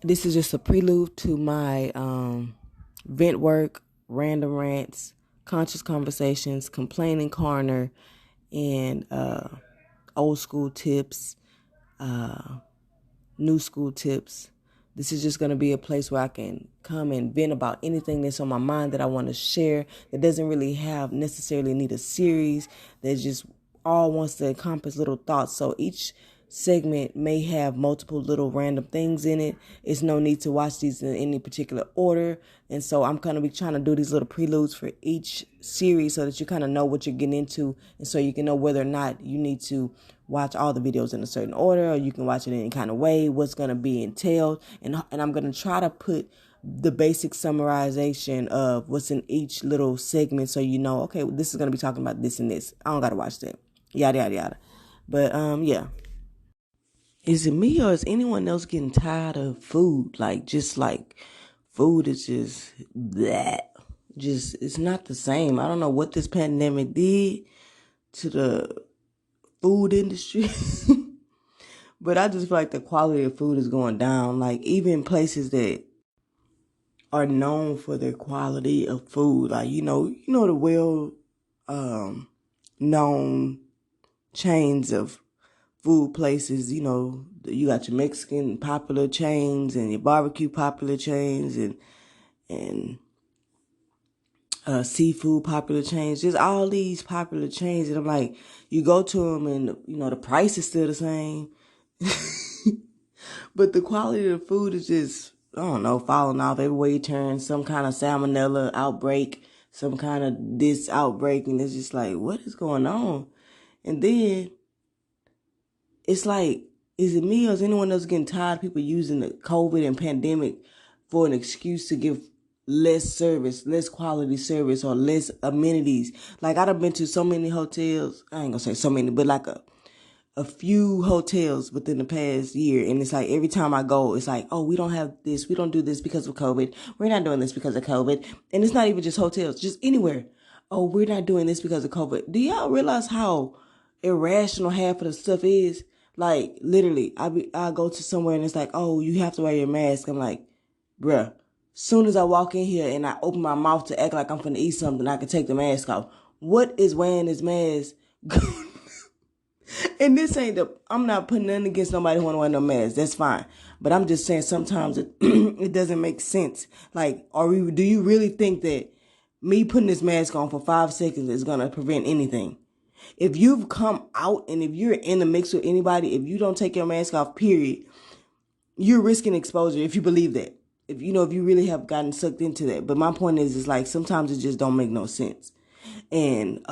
This is just a prelude to my vent work, random rants, conscious conversations, complaining corner, and old school tips, new school tips. This is just going to be a place where I can come and vent about anything that's on my mind that I want to share, that doesn't really have necessarily need a series, that just all wants to encompass little thoughts. So each segment may have multiple little random things in it. It's no need to watch these in any particular order. And so I'm going to be trying to do these little preludes for each series so that you kind of know what you're getting into. And so you can know whether or not you need to watch all the videos in a certain order, or you can watch it in any kind of way, what's going to be entailed. And I'm going to try to put the basic summarization of what's in each little segment so you know, okay, this is going to be talking about this and this. I don't got to watch that. Yada, yada, yada. But, yeah. Is it me or is anyone else getting tired of food? Like food is just that. Just, it's not the same. I don't know what this pandemic did to the food industry. But I just feel like the quality of food is going down. Like even places that are known for their quality of food, like the well known chains of food places, you got your Mexican popular chains and your barbecue popular chains and seafood popular chains, just all these popular chains. And I'm like, you go to them and, the price is still the same. But the quality of the food is just, I don't know, falling off everywhere you turn. Some kind of salmonella outbreak, some kind of this outbreak. And it's just like, what is going on? And then it's like, is it me or is anyone else getting tired of people using the COVID and pandemic for an excuse to give less service, less quality service, or less amenities? Like, I've been to so many hotels. I ain't gonna say so many, but like a few hotels within the past year. And it's like every time I go, it's like, oh, we don't have this. We don't do this because of COVID. We're not doing this because of COVID. And it's not even just hotels, just anywhere. Oh, we're not doing this because of COVID. Do y'all realize how irrational half of the stuff is? Like, literally, I go to somewhere and it's like, oh, you have to wear your mask. I'm like, bruh, soon as I walk in here and I open my mouth to act like I'm finna eat something, I can take the mask off. What is wearing this mask? And this ain't I'm not putting nothing against nobody who want to wear no mask. That's fine. But I'm just saying sometimes it doesn't make sense. Like, do you really think that me putting this mask on for 5 seconds is going to prevent anything? If you've come out and if you're in the mix with anybody, if you don't take your mask off, period, you're risking exposure if you believe that. If you really have gotten sucked into that. But my point is like sometimes it just don't make no sense. And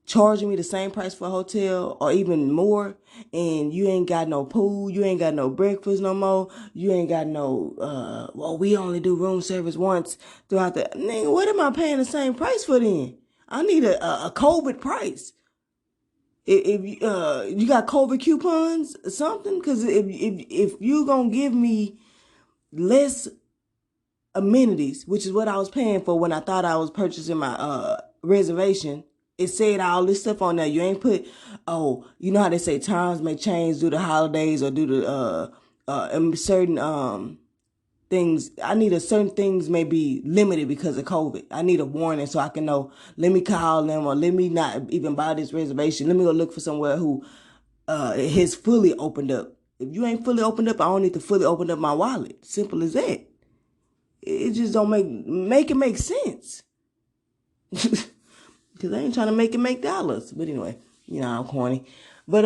charging me the same price for a hotel or even more, and you ain't got no pool, you ain't got no breakfast no more, you ain't got no we only do room service once throughout the nigga, what am I paying the same price for then? I need a COVID price. If you got COVID coupons or something, because if you gonna give me less amenities, which is what I was paying for when I thought I was purchasing my reservation. It said all this stuff on there. You ain't put, oh, you know how they say times may change due to holidays or due to certain things. I need certain things may be limited because of COVID. I need a warning so I can know, let me call them or let me not even buy this reservation. Let me go look for somewhere who has fully opened up. If you ain't fully opened up, I don't need to fully open up my wallet. Simple as that. It just don't make it make sense. Because I ain't trying to make it make dollars. But anyway, I'm corny. But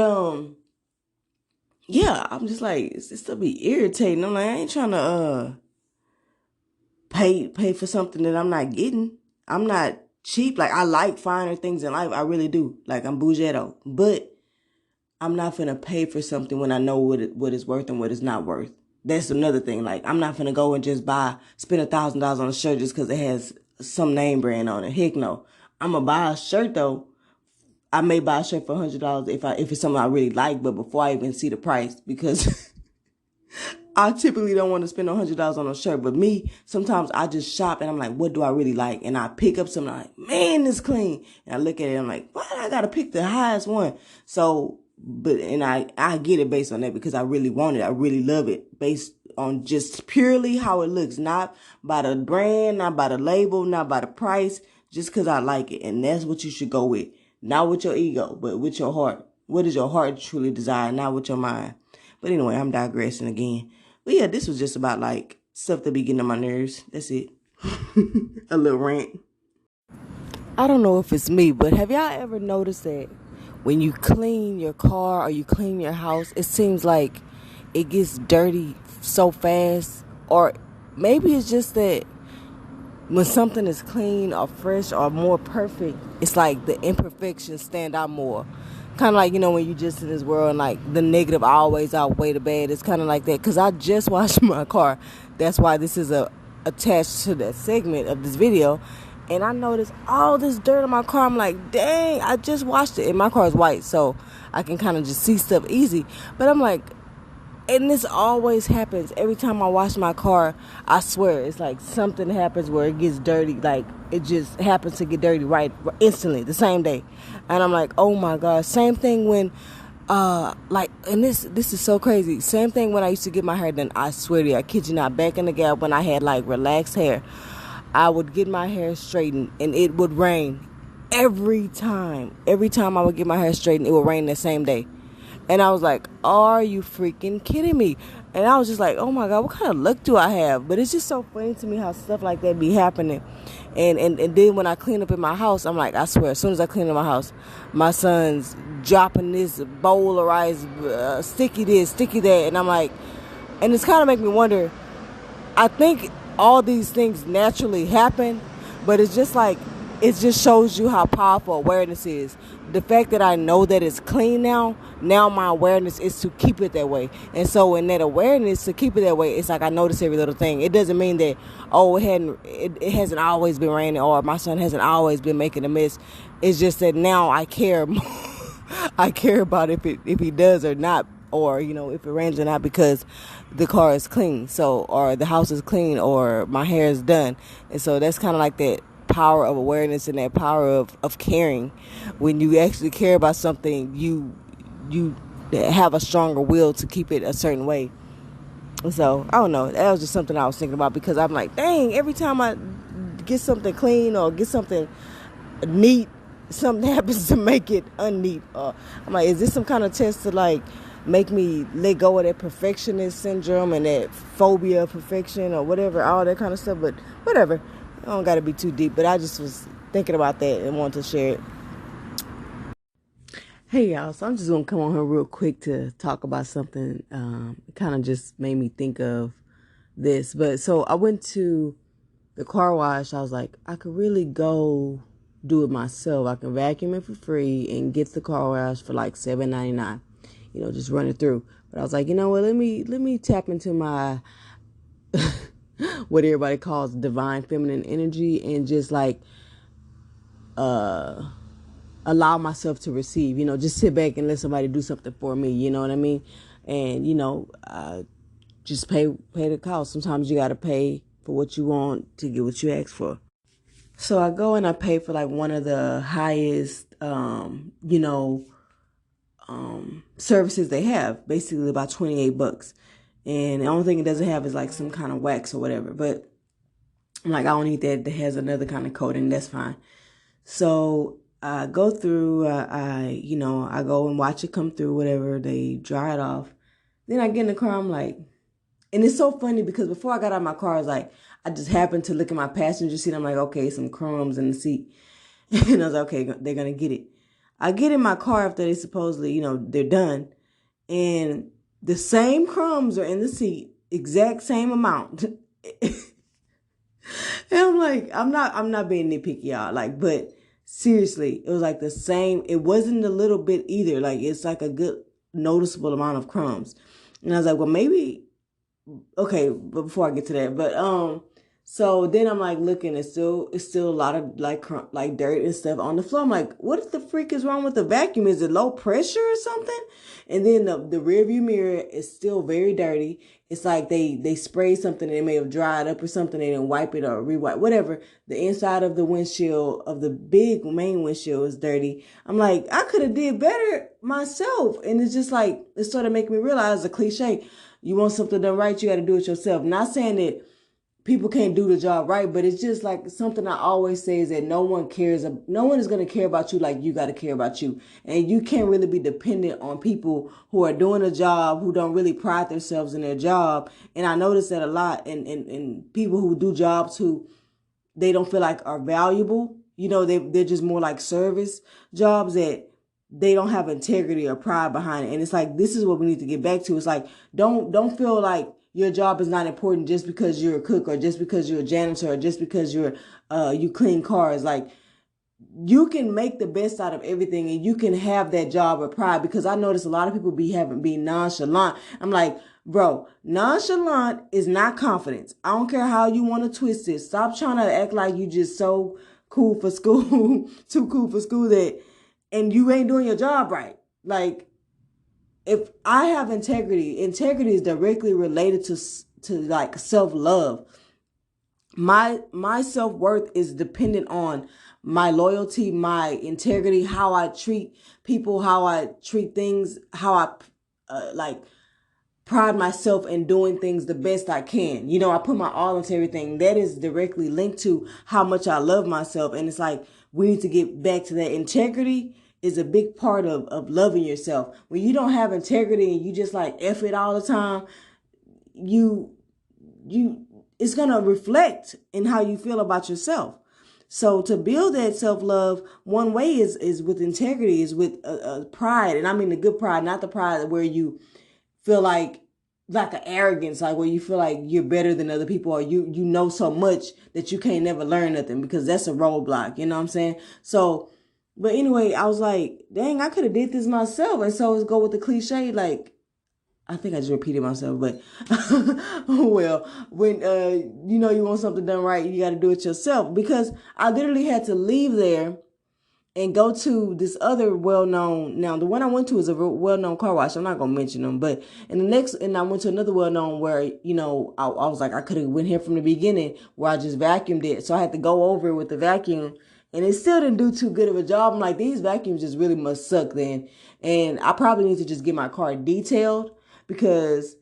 yeah, I'm just like, it's still be irritating. I'm like, I ain't trying to pay for something that I'm not getting. I'm not cheap. Like, I like finer things in life. I really do. Like, I'm bougetto. But I'm not finna pay for something when I know what it's worth and what it's not worth. That's another thing. Like, I'm not finna go and just spend $1,000 on a shirt just because it has some name brand on it. Heck no. I'm gonna buy a shirt though. I may buy a shirt for $100 if it's something I really like, but before I even see the price, because I typically don't want to spend $100 on a shirt. But me, sometimes I just shop and I'm like, what do I really like? And I pick up something like, man, this clean. And I look at it and I'm like, why I gotta pick the highest one? So, and I get it based on that because I really want it. I really love it based on just purely how it looks, not by the brand, not by the label, not by the price, just because I like it. And that's what you should go with. Not with your ego, but with your heart. What does your heart truly desire, not with your mind? But anyway, I'm digressing again. But yeah, this was just about like stuff that be getting on my nerves. That's it. A little rant. I don't know if it's me, but have y'all ever noticed that when you clean your car or you clean your house, it seems like it gets dirty so fast? Or maybe it's just that when something is clean or fresh or more perfect, it's like the imperfections stand out more. Kind of like, when you just in this world and like the negative always outweigh the bad. It's kind of like that. Because I just washed my car. That's why this is attached to that segment of this video. And I noticed all this dirt on my car. I'm like, dang, I just washed it. And my car is white, so I can kind of just see stuff easy. But I'm like, and this always happens. Every time I wash my car, I swear, it's like something happens where it gets dirty. Like, it just happens to get dirty right instantly, the same day. And I'm like, oh my God. Same thing when, and this is so crazy. Same thing when I used to get my hair done. I swear to you, I kid you not, back in the gap when I had like relaxed hair, I would get my hair straightened and it would rain every time. Every time I would get my hair straightened, it would rain the same day. And I was like, are you freaking kidding me? And I was just like, oh my God, what kind of luck do I have? But it's just so funny to me how stuff like that be happening. And then when I clean up in my house, I'm like, I swear, as soon as I clean up my house, my son's dropping this bowl of rice, sticky this, sticky that. And I'm like, and it's kind of make me wonder, I think all these things naturally happen, but it's just like, it just shows you how powerful awareness is. The fact that I know that it's clean now my awareness is to keep it that way. And so in that awareness to keep it that way, it's like I notice every little thing. It doesn't mean that, it hasn't always been raining or my son hasn't always been making a mess. It's just that now I care more. I care about if he does or not, or, if it rains or not, because the car is clean, so, or the house is clean, or my hair is done. And so that's kind of like that power of awareness and that power of caring. When you actually care about something, you have a stronger will to keep it a certain way. So I don't know, that was just something I was thinking about, because I'm like, dang, every time I get something clean or get something neat, something happens to make it unneat. I'm like, is this some kind of test to like make me let go of that perfectionist syndrome and that phobia of perfection or whatever, all that kind of stuff? But whatever, I don't got to be too deep, but I just was thinking about that and wanted to share it. Hey y'all, so I'm just going to come on here real quick to talk about something. It kind of just made me think of this. But so I went to the car wash. I was like, I could really go do it myself. I can vacuum it for free and get the car wash for like $7.99. Just run it through. But I was like, you know what, let me tap into my what everybody calls divine feminine energy and just like allow myself to receive, just sit back and let somebody do something for me, you know what I mean? And, just pay the cost. Sometimes you got to pay for what you want to get what you ask for. So I go and I pay for like one of the highest, services they have, basically about $28. And the only thing it doesn't have is like some kind of wax or whatever. But I'm like, I don't need that. That has another kind of coating. That's fine. So I go through, I go and watch it come through, whatever. They dry it off. Then I get in the car. I'm like, and it's so funny because before I got out of my car, I was like, I just happened to look at my passenger seat. I'm like, okay, some crumbs in the seat. And I was like, okay, they're going to get it. I get in my car after they supposedly, they're done. And the same crumbs are in the seat, exact same amount. And I'm like, I'm not being nitpicky, y'all. Like, but seriously, it was like the same. It wasn't a little bit either. Like, it's like a good noticeable amount of crumbs. And I was like, well, maybe, okay, but before I get to that, but, so then I'm like looking, it's still a lot of like dirt and stuff on the floor. I'm like, what the freak is wrong with the vacuum? Is it low pressure or something? And then the rear view mirror is still very dirty. It's like they sprayed something and it may have dried up or something. They didn't wipe it or rewipe, whatever. The inside of the windshield of the big main windshield is dirty. I'm like, I could have did better myself. And it's just like, it started making me realize the cliche. You want something done right, you got to do it yourself. Not saying that people can't do the job right, but it's just like something I always say is that no one is going to care about you like you got to care about you. And you can't really be dependent on people who are doing a job, who don't really pride themselves in their job. And I notice that a lot in people who do jobs who they don't feel like are valuable. They're just more like service jobs that they don't have integrity or pride behind it. And it's like, this is what we need to get back to. It's like, don't feel like your job is not important just because you're a cook or just because you're a janitor or just because you clean cars. Like, you can make the best out of everything and you can have that job with pride, because I notice a lot of people being nonchalant. I'm like, bro, nonchalant is not confidence. I don't care how you want to twist it. Stop trying to act like you just so cool for school, too cool for school and you ain't doing your job right. Like, if I have integrity is directly related to like self-love. My self-worth is dependent on my loyalty, my integrity, how I treat people, how I treat things, how I pride myself in doing things the best I can. I put my all into everything. That is directly linked to how much I love myself. And it's like, we need to get back to that. Integrity is a big part of loving yourself. When you don't have integrity and you just like F it all the time, it's going to reflect in how you feel about yourself. So to build that self-love, one way is with integrity, is with pride. And I mean the good pride, not the pride where you feel like an arrogance, like where you feel like you're better than other people, or you know so much that you can't never learn nothing, because that's a roadblock. You know what I'm saying? So, but anyway, I was like, dang, I could have did this myself. And so let's go with the cliche, like, I think I just repeated myself, but well, when you want something done right, you got to do it yourself. Because I literally had to leave there and go to this other well-known. Now, the one I went to is a well-known car wash. I'm not gonna mention them, but and I went to another well-known where I was like, I could have went here from the beginning, where I just vacuumed it. So I had to go over it with the vacuum, and it still didn't do too good of a job. I'm like, these vacuums just really must suck then, and I probably need to just get my car detailed, because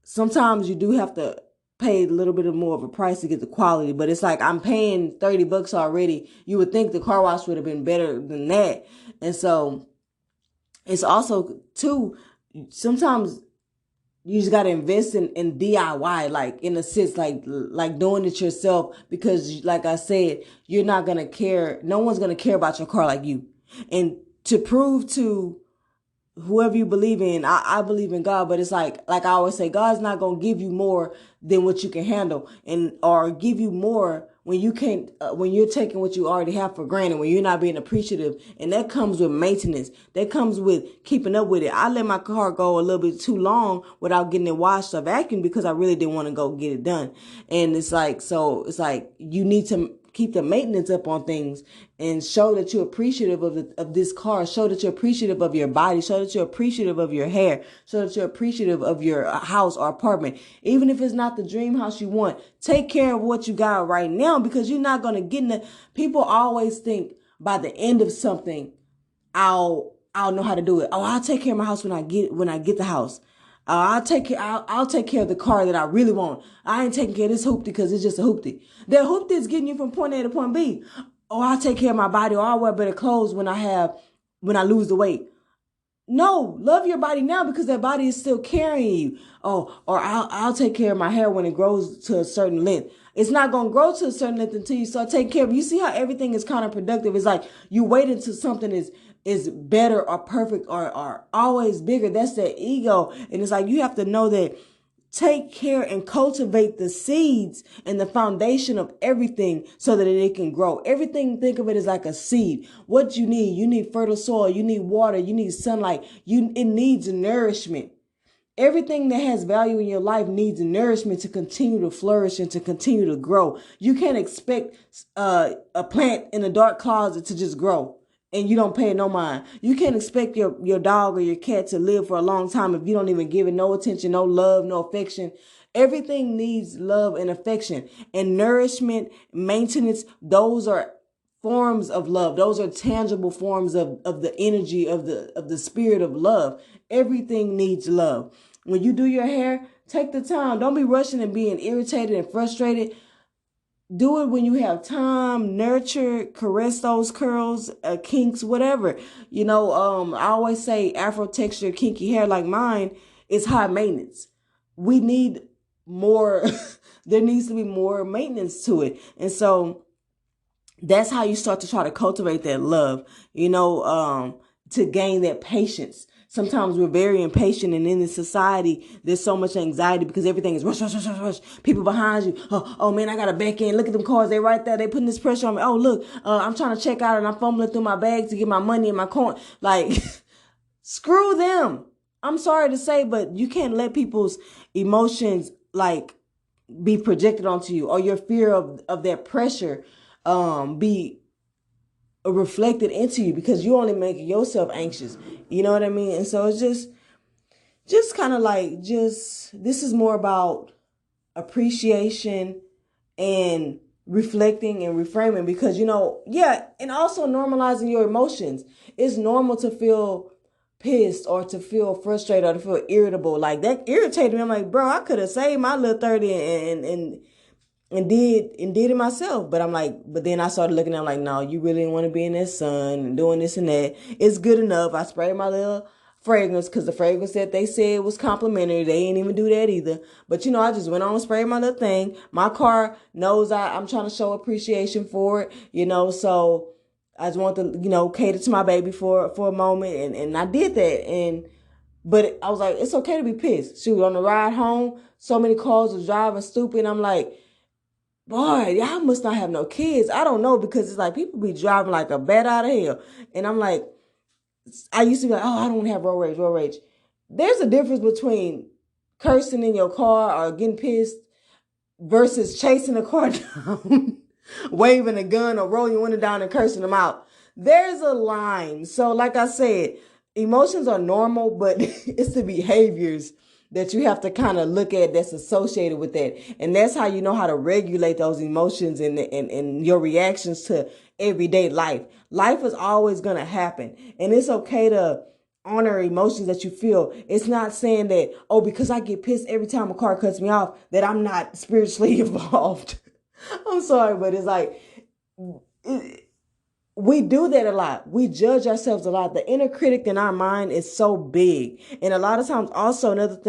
sometimes you do have to pay a little bit more of a price to get the quality. But it's like, I'm paying $30 already. You would think the car wash would have been better than that. And so it's also too, sometimes you just got to invest in DIY, like in a sense, like doing it yourself, because like I said, you're not going to care. No one's going to care about your car like you. And to prove to whoever you believe in, I believe in God, but it's like I always say, God's not going to give you more than what you can handle, or give you more when you can't, when you're taking what you already have for granted, when you're not being appreciative. And that comes with maintenance. That comes with keeping up with it. I let my car go a little bit too long without getting it washed or vacuumed, because I really didn't want to go get it done. And it's like, you need to keep the maintenance up on things and show that you're appreciative of this car. Show that you're appreciative of your body. Show that you're appreciative of your hair. Show that you're appreciative of your house or apartment. Even if it's not the dream house you want, take care of what you got right now, because you're not going to get in the, people always think by the end of something, I'll know how to do it. Oh, I'll take care of my house when I get the house. I'll take care of the car that I really want. I ain't taking care of this hoopty because it's just a hoopty. That hoopty is getting you from point A to point B. Or I'll take care of my body, or I'll wear better clothes when I lose the weight. No, love your body now, because that body is still carrying you. Oh, or I'll take care of my hair when it grows to a certain length. It's not going to grow to a certain length until you start taking care of it. You see how everything is counterproductive? It's like you wait until something is better or perfect or always bigger. That's the ego. And it's like, you have to know that, take care and cultivate the seeds and the foundation of everything so that it can grow. Everything, think of it as like a seed. What you need fertile soil, you need water, you need sunlight, it needs nourishment. Everything that has value in your life needs nourishment to continue to flourish and to continue to grow. You can't expect a plant in a dark closet to just grow and you don't pay it no mind. You can't expect your dog or your cat to live for a long time if you don't even give it no attention, no love, no affection. Everything needs love and affection, and nourishment, maintenance. Those are forms of love. Those are tangible forms of the energy of the spirit of love. Everything needs love. When you do your hair, Take the time. Don't be rushing and being irritated and frustrated. Do it when you have time. Nurture, caress those curls, kinks, whatever. I always say Afro texture, kinky hair like mine is high maintenance. We need more. There needs to be more maintenance to it. And so that's how you start to try to cultivate that love, to gain that patience. Sometimes we're very impatient, and in this society, there's so much anxiety because everything is rush, rush, rush, rush, rush. People behind you. Oh man, I gotta back in. Look at them cars. They right there. They putting this pressure on me. Oh, look, I'm trying to check out and I'm fumbling through my bag to get my money in my coin. Like, screw them. I'm sorry to say, but you can't let people's emotions be projected onto you, or your fear of that pressure be reflected into you, because you only making yourself anxious. You know what I mean? And so it's just kind of this is more about appreciation and reflecting and reframing, because and also normalizing your emotions. It's normal to feel pissed or to feel frustrated or to feel irritable. Like, that irritated me. I'm like, bro, I could have saved my little 30 and did it myself. But then I started looking at it like, no, you really didn't want to be in that sun and doing this and that. It's good enough. I sprayed my little fragrance because the fragrance that they said was complimentary. They ain't even do that either. But I just went on and sprayed my little thing. My car knows I'm trying to show appreciation for it, so I just want to, cater to my baby for a moment. And I did that. But I was like, it's okay to be pissed. Shoot, on the ride home, so many cars was driving stupid. I'm like, boy, y'all must not have no kids. I don't know, because it's like people be driving like a bat out of hell. And I'm like, I used to be like, oh, I don't have road rage. There's a difference between cursing in your car or getting pissed versus chasing a car down, waving a gun or rolling your window down and cursing them out. There's a line. So like I said, emotions are normal, but it's the behaviors that you have to kind of look at that's associated with that. And that's how you know how to regulate those emotions and your reactions to everyday life. Life is always going to happen. And it's okay to honor emotions that you feel. It's not saying that, oh, because I get pissed every time a car cuts me off, that I'm not spiritually evolved. I'm sorry, but it's like, we do that a lot. We judge ourselves a lot. The inner critic in our mind is so big. And a lot of times also another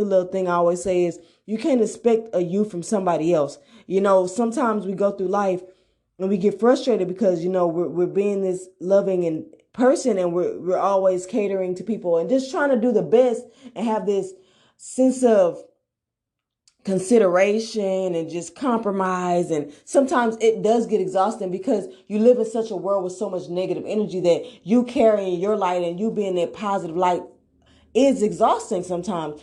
little thing I always say is, you can't expect a you from somebody else. Sometimes we go through life and we get frustrated because, we're being this loving and person, and we're always catering to people and just trying to do the best and have this sense of consideration and just compromise. And sometimes it does get exhausting because you live in such a world with so much negative energy that you carrying your light and you being that positive light is exhausting sometimes.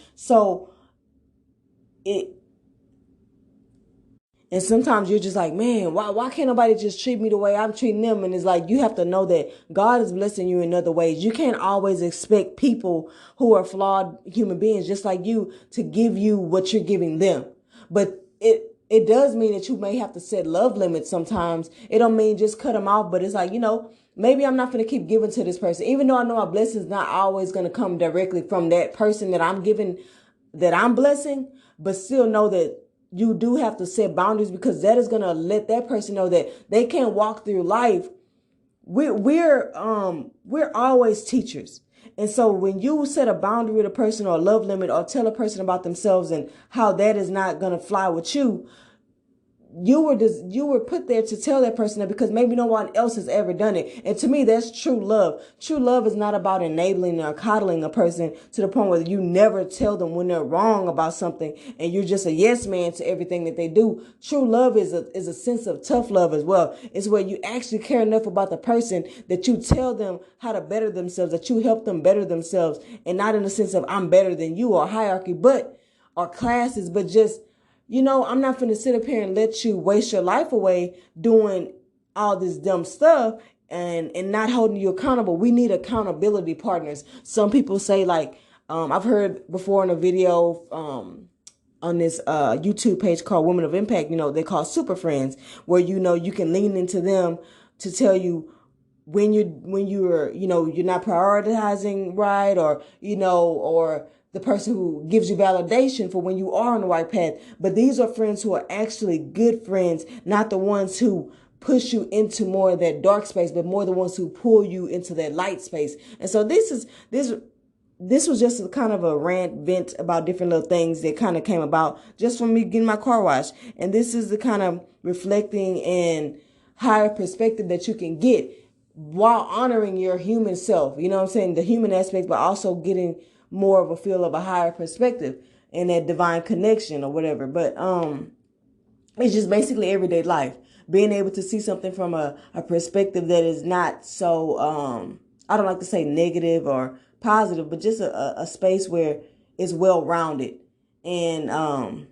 And sometimes you're just like, man, why can't nobody just treat me the way I'm treating them? And it's like, you have to know that God is blessing you in other ways. You can't always expect people who are flawed human beings just like you to give you what you're giving them. But it does mean that you may have to set love limits sometimes. It don't mean just cut them off, but it's like, maybe I'm not going to keep giving to this person, even though I know my blessing's not always going to come directly from that person that I'm giving, that I'm blessing, but still know that you do have to set boundaries, because that is going to let that person know that they can't walk through life. We're always teachers. And so when you set a boundary with a person or a love limit or tell a person about themselves and how that is not going to fly with you, you were put there to tell that person that because maybe no one else has ever done it. And to me, that's true love. True love is not about enabling or coddling a person to the point where you never tell them when they're wrong about something and you're just a yes man to everything that they do. True love is a sense of tough love as well. It's where you actually care enough about the person that you tell them how to better themselves, that you help them better themselves, and not in the sense of I'm better than you or hierarchy, or classes, but just, I'm not going to sit up here and let you waste your life away doing all this dumb stuff and not holding you accountable. We need accountability partners. Some people say I've heard before in a video on this YouTube page called Women of Impact, they call super friends, where, you can lean into them to tell you when you're not prioritizing right, or the person who gives you validation for when you are on the right path. But these are friends who are actually good friends, not the ones who push you into more of that dark space, but more the ones who pull you into that light space. And so this was just a kind of a rant vent about different little things that kind of came about just from me getting my car washed. And this is the kind of reflecting and higher perspective that you can get while honoring your human self. You know what I'm saying? The human aspect, but also getting more of a feel of a higher perspective and that divine connection or whatever. But it's just basically everyday life. Being able to see something from a perspective that is not so, I don't like to say negative or positive, but just a space where it's well-rounded. And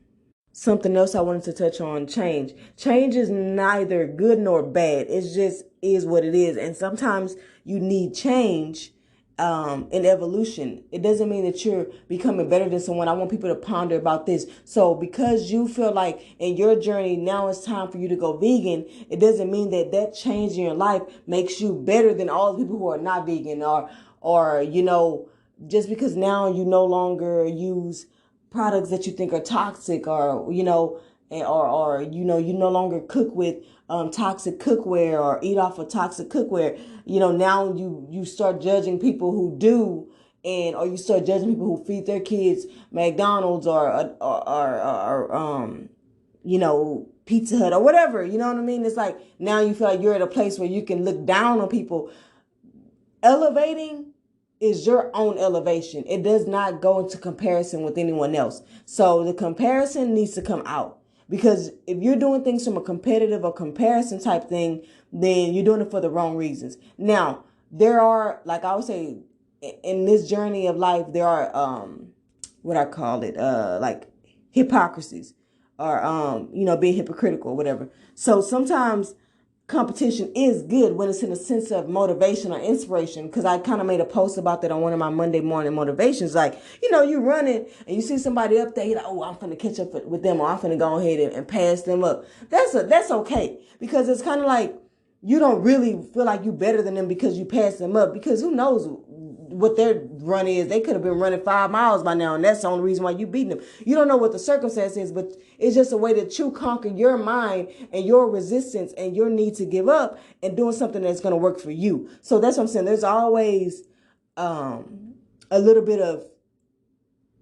something else I wanted to touch on, change. Change is neither good nor bad. It just is what it is. And sometimes you need change in evolution. It doesn't mean that you're becoming better than someone. I want people to ponder about this. So because you feel like in your journey, now it's time for you to go vegan, it doesn't mean that that change in your life makes you better than all the people who are not vegan, or, you know, just because now you no longer use products that you think are toxic, or, you know, or you know, you no longer cook with toxic cookware or eat off of toxic cookware. You know, now you start judging people who do, or you start judging people who feed their kids McDonald's or you know, Pizza Hut or whatever. You know what I mean? It's like now you feel like you're at a place where you can look down on people. Elevating is your own elevation. It does not go into comparison with anyone else. So the comparison needs to come out. Because if you're doing things from a competitive or comparison type thing, then you're doing it for the wrong reasons. Now, there are, like I would say, in this journey of life, there are, what I call it, like hypocrisies, or, you know, being hypocritical or whatever. So sometimes competition is good when it's in a sense of motivation or inspiration, because I kind of made a post about that on one of my Monday morning motivations. Like, you know, you running and you see somebody up there, you're like, oh, I'm finna catch up with them, or I'm finna go ahead and pass them up. That's okay, because it's kind of like you don't really feel like you're better than them because you pass them up, because who knows what their run is. They could have been running 5 miles by now, and that's the only reason why you beating them. You don't know what the circumstance is, but it's just a way that you conquer your mind and your resistance and your need to give up and doing something that's going to work for you. So that's what I'm saying. There's always a little bit of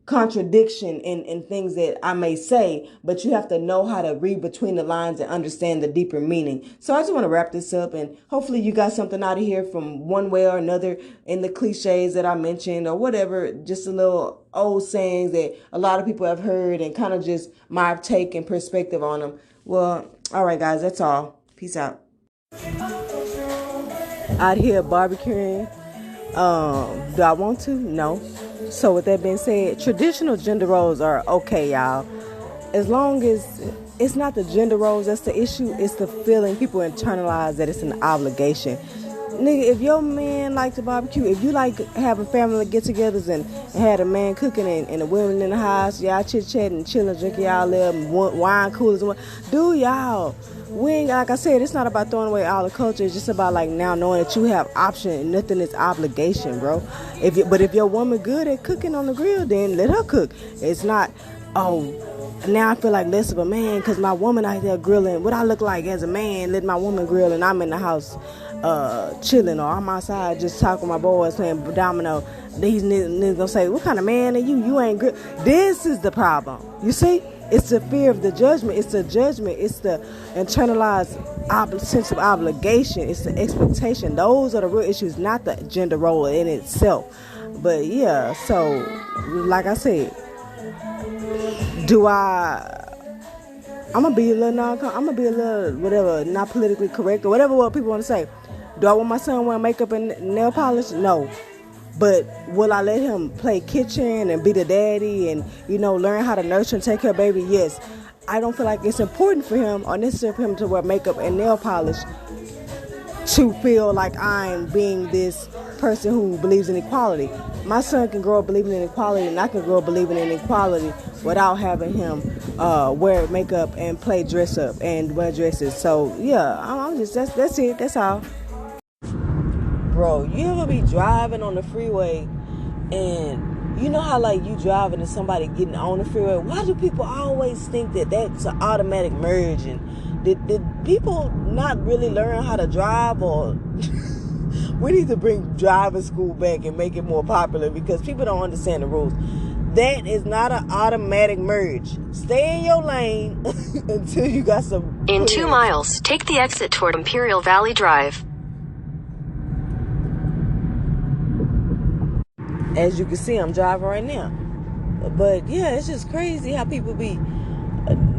contradiction in things that I may say, but you have to know how to read between the lines and understand the deeper meaning. So I just want to wrap this up, and hopefully you got something out of here from one way or another in the cliches that I mentioned or whatever, just a little old sayings that a lot of people have heard and kind of just my take and perspective on them. Well, all right, guys, that's all. Peace out. Out here barbecuing. Do I want to? No. So with that being said, traditional gender roles are okay, y'all. As long as it's not the gender roles that's the issue, it's the feeling people internalize that it's an obligation. Nigga, if your man like to barbecue, if you like having family get-togethers and had a man cooking and the women in the house, y'all chit-chatting, chilling, drinking y'all little wine coolers, do y'all. We ain't, like I said, it's not about throwing away all the culture. It's just about like now knowing that you have option and nothing is obligation, bro. But if your woman good at cooking on the grill, then let her cook. It's not, oh, now I feel like less of a man because my woman out there grilling. What I look like as a man, letting my woman grill and I'm in the house chilling, or I'm outside just talking to my boys playing domino. These niggas gonna say, what kind of man are you? You ain't good. This is the problem. You see? It's the fear of the judgment. It's the judgment. It's the internalized sense of obligation. It's the expectation. Those are the real issues, not the gender role in itself. But yeah, so like I said, I'm gonna be a little whatever, not politically correct or whatever what people want to say. Do I want my son wearing makeup and nail polish? No. But will I let him play kitchen and be the daddy and, you know, learn how to nurture and take care of baby? Yes. I don't feel like it's important for him or necessary for him to wear makeup and nail polish to feel like I'm being this person who believes in equality. My son can grow up believing in equality, and I can grow up believing in equality without having him wear makeup and play dress up and wear dresses. So yeah, I'm just that's it. That's all. Bro, you ever be driving on the freeway and You know how like you driving and somebody getting on the freeway? Why do people always think that that's an automatic merge? And did people not really learn how to drive? Or we need to bring driving school back and make it more popular, because people don't understand the rules. That is not an automatic merge. Stay in your lane until you got some In 2 miles, take the exit toward Imperial Valley Drive. As you can see, I'm driving right now. But yeah, it's just crazy how people be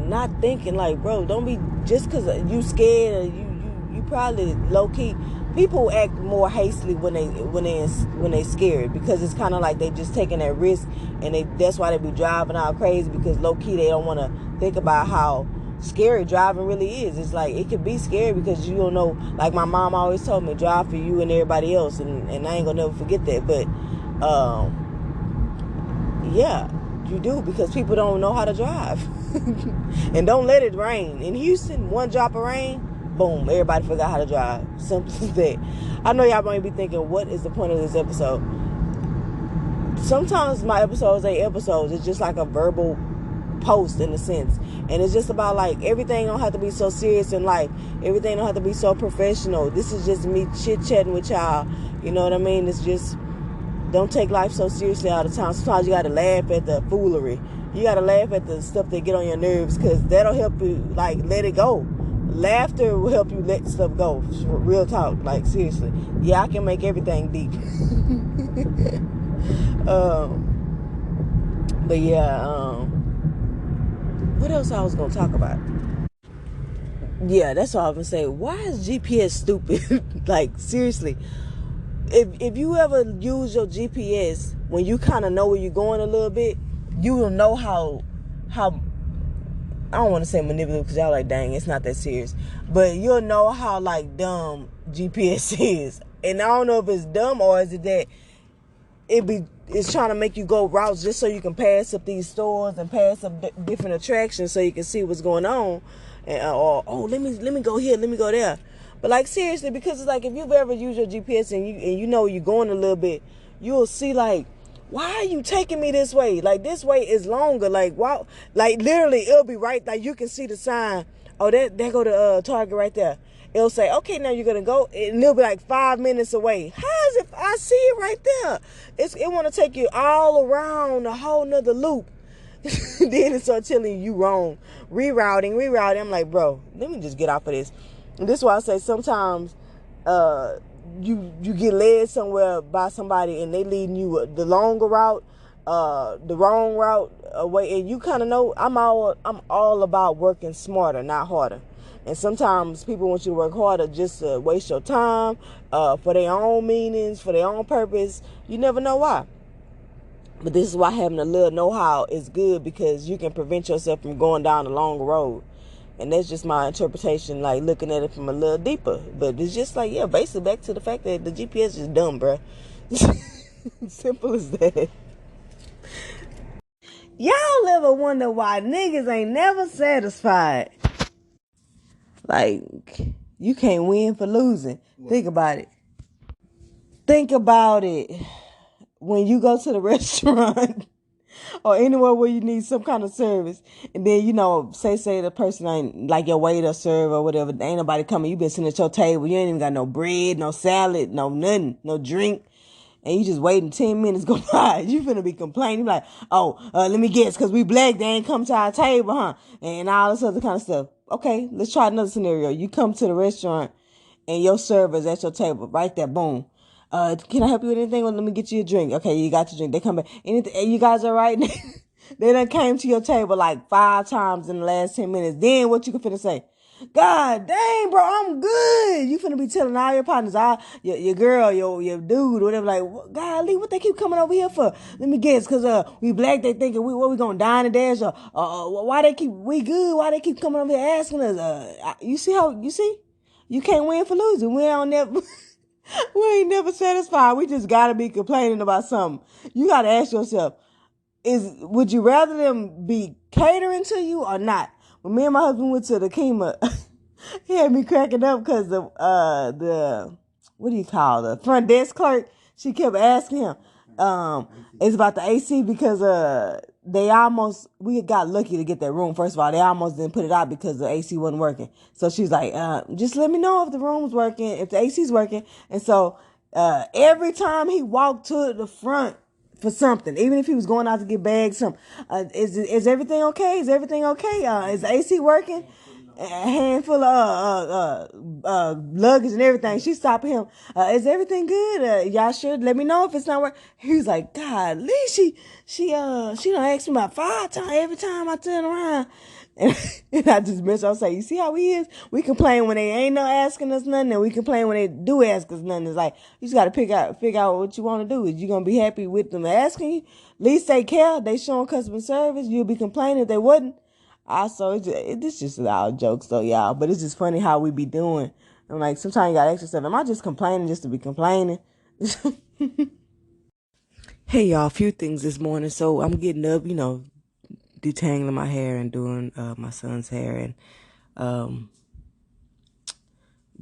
not thinking. Like, bro, don't be, just because you scared, or you probably low key. People act more hastily when they scared, because it's kind of like they just taking that risk, and that's why they be driving out crazy, because low key they don't want to think about how scary driving really is. It's like, it could be scary because you don't know. Like my mom always told me, drive for you and everybody else, and I ain't gonna never forget that. But yeah, you do, because people don't know how to drive. And don't let it rain. In Houston, one drop of rain, boom, everybody forgot how to drive. Simple as that. I know y'all might be thinking, what is the point of this episode? Sometimes my episodes ain't episodes. It's just like a verbal post in a sense. And it's just about like, everything don't have to be so serious in life. Everything don't have to be so professional. This is just me chit-chatting with y'all. You know what I mean? It's just, don't take life so seriously all the time. Sometimes you got to laugh at the foolery. You got to laugh at the stuff that get on your nerves, because that'll help you, like, let it go. Laughter will help you let stuff go. Real talk. Like, seriously. Yeah, I can make everything deep. But yeah, what else I was going to talk about? Yeah, that's all I'm going to say. Why is GPS stupid? Like, seriously. If you ever use your GPS when you kind of know where you're going a little bit, you will know how I don't want to say manipulative, because y'all like, dang, it's not that serious, but you'll know how like dumb GPS is. And I don't know if it's dumb, or is it that it's trying to make you go routes just so you can pass up these stores and pass up different attractions so you can see what's going on, and or let me go here, let me go there. But like, seriously, because it's like, if you've ever used your GPS and you know you're going a little bit, you'll see like, why are you taking me this way? Like, this way is longer. Like, wow, like literally it'll be right, like you can see the sign. Oh, there go the Target right there. It'll say, okay, now you're gonna go, and it'll be like 5 minutes away. How is it? I see it right there. It want to take you all around a whole nother loop. Then it start telling you wrong, rerouting. I'm like, bro, let me just get off of this. And this is why I say sometimes you get led somewhere by somebody and they leading you the longer route, the wrong route away, and you kind of know. I'm all about working smarter, not harder. And sometimes people want you to work harder just to waste your time, for their own meanings, for their own purpose. You never know why. But this is why having a little know-how is good, because you can prevent yourself from going down the long road. And that's just my interpretation, like looking at it from a little deeper. But it's just like, yeah, basically back to the fact that the GPS is dumb, bruh. Simple as that. Y'all ever wonder why niggas ain't never satisfied? Like, you can't win for losing. What? Think about it. Think about it. When you go to the restaurant or anywhere where you need some kind of service, and then, you know, say the person ain't, like your waiter, serve or whatever, ain't nobody coming, you been sitting at your table, you ain't even got no bread, no salad, no nothing, no drink, and you just waiting 10 minutes go by, you finna be complaining, like, let me guess, because we black, they ain't come to our table, huh, and all this other kind of stuff. Okay, let's try another scenario. You come to the restaurant, and your server's at your table, right there, boom. Can I help you with anything? Or let me get you a drink. Okay, you got your drink. They come back. Anything? You guys all right? They done came to your table like 5 times in the last 10 minutes. Then what you finna say? God dang, bro, I'm good. You finna be telling all your partners, your girl, your dude, whatever. Like, golly, what they keep coming over here for? Let me guess, cause we black. They thinking we gonna dine and dash, or why they keep we good? Why they keep coming over here asking us? You see? You can't win for losing. We don't never. We ain't never satisfied. We just gotta be complaining about something. You gotta ask yourself, would you rather them be catering to you or not? When me and my husband went to the Kima, he had me cracking up because the what do you call the front desk clerk? She kept asking him, it's about the AC because we got lucky to get that room. First of all, they almost didn't put it out because the AC wasn't working. So she's like, just let me know if the room's working, if the AC's working. And so every time he walked to the front for something, even if he was going out to get bags, is everything okay? Is everything okay? Is the AC working? A handful of luggage and everything. She stopped him. Is everything good? Y'all sure? Let me know if it's not working. He's like, God, she done asked me about 5 times every time I turn around. And I just mentioned, I was like, you see how he is? We complain when they ain't no asking us nothing, and we complain when they do ask us nothing. It's like, you just got to figure out what you want to do. Is you going to be happy with them asking you? At least they care. They showing customer service. You'll be complaining if they wouldn't. Also, it's just our jokes though, y'all. But it's just funny how we be doing. I'm like, sometimes you got extra stuff. Am I just complaining just to be complaining? Hey, y'all, a few things this morning. So I'm getting up, detangling my hair and doing my son's hair and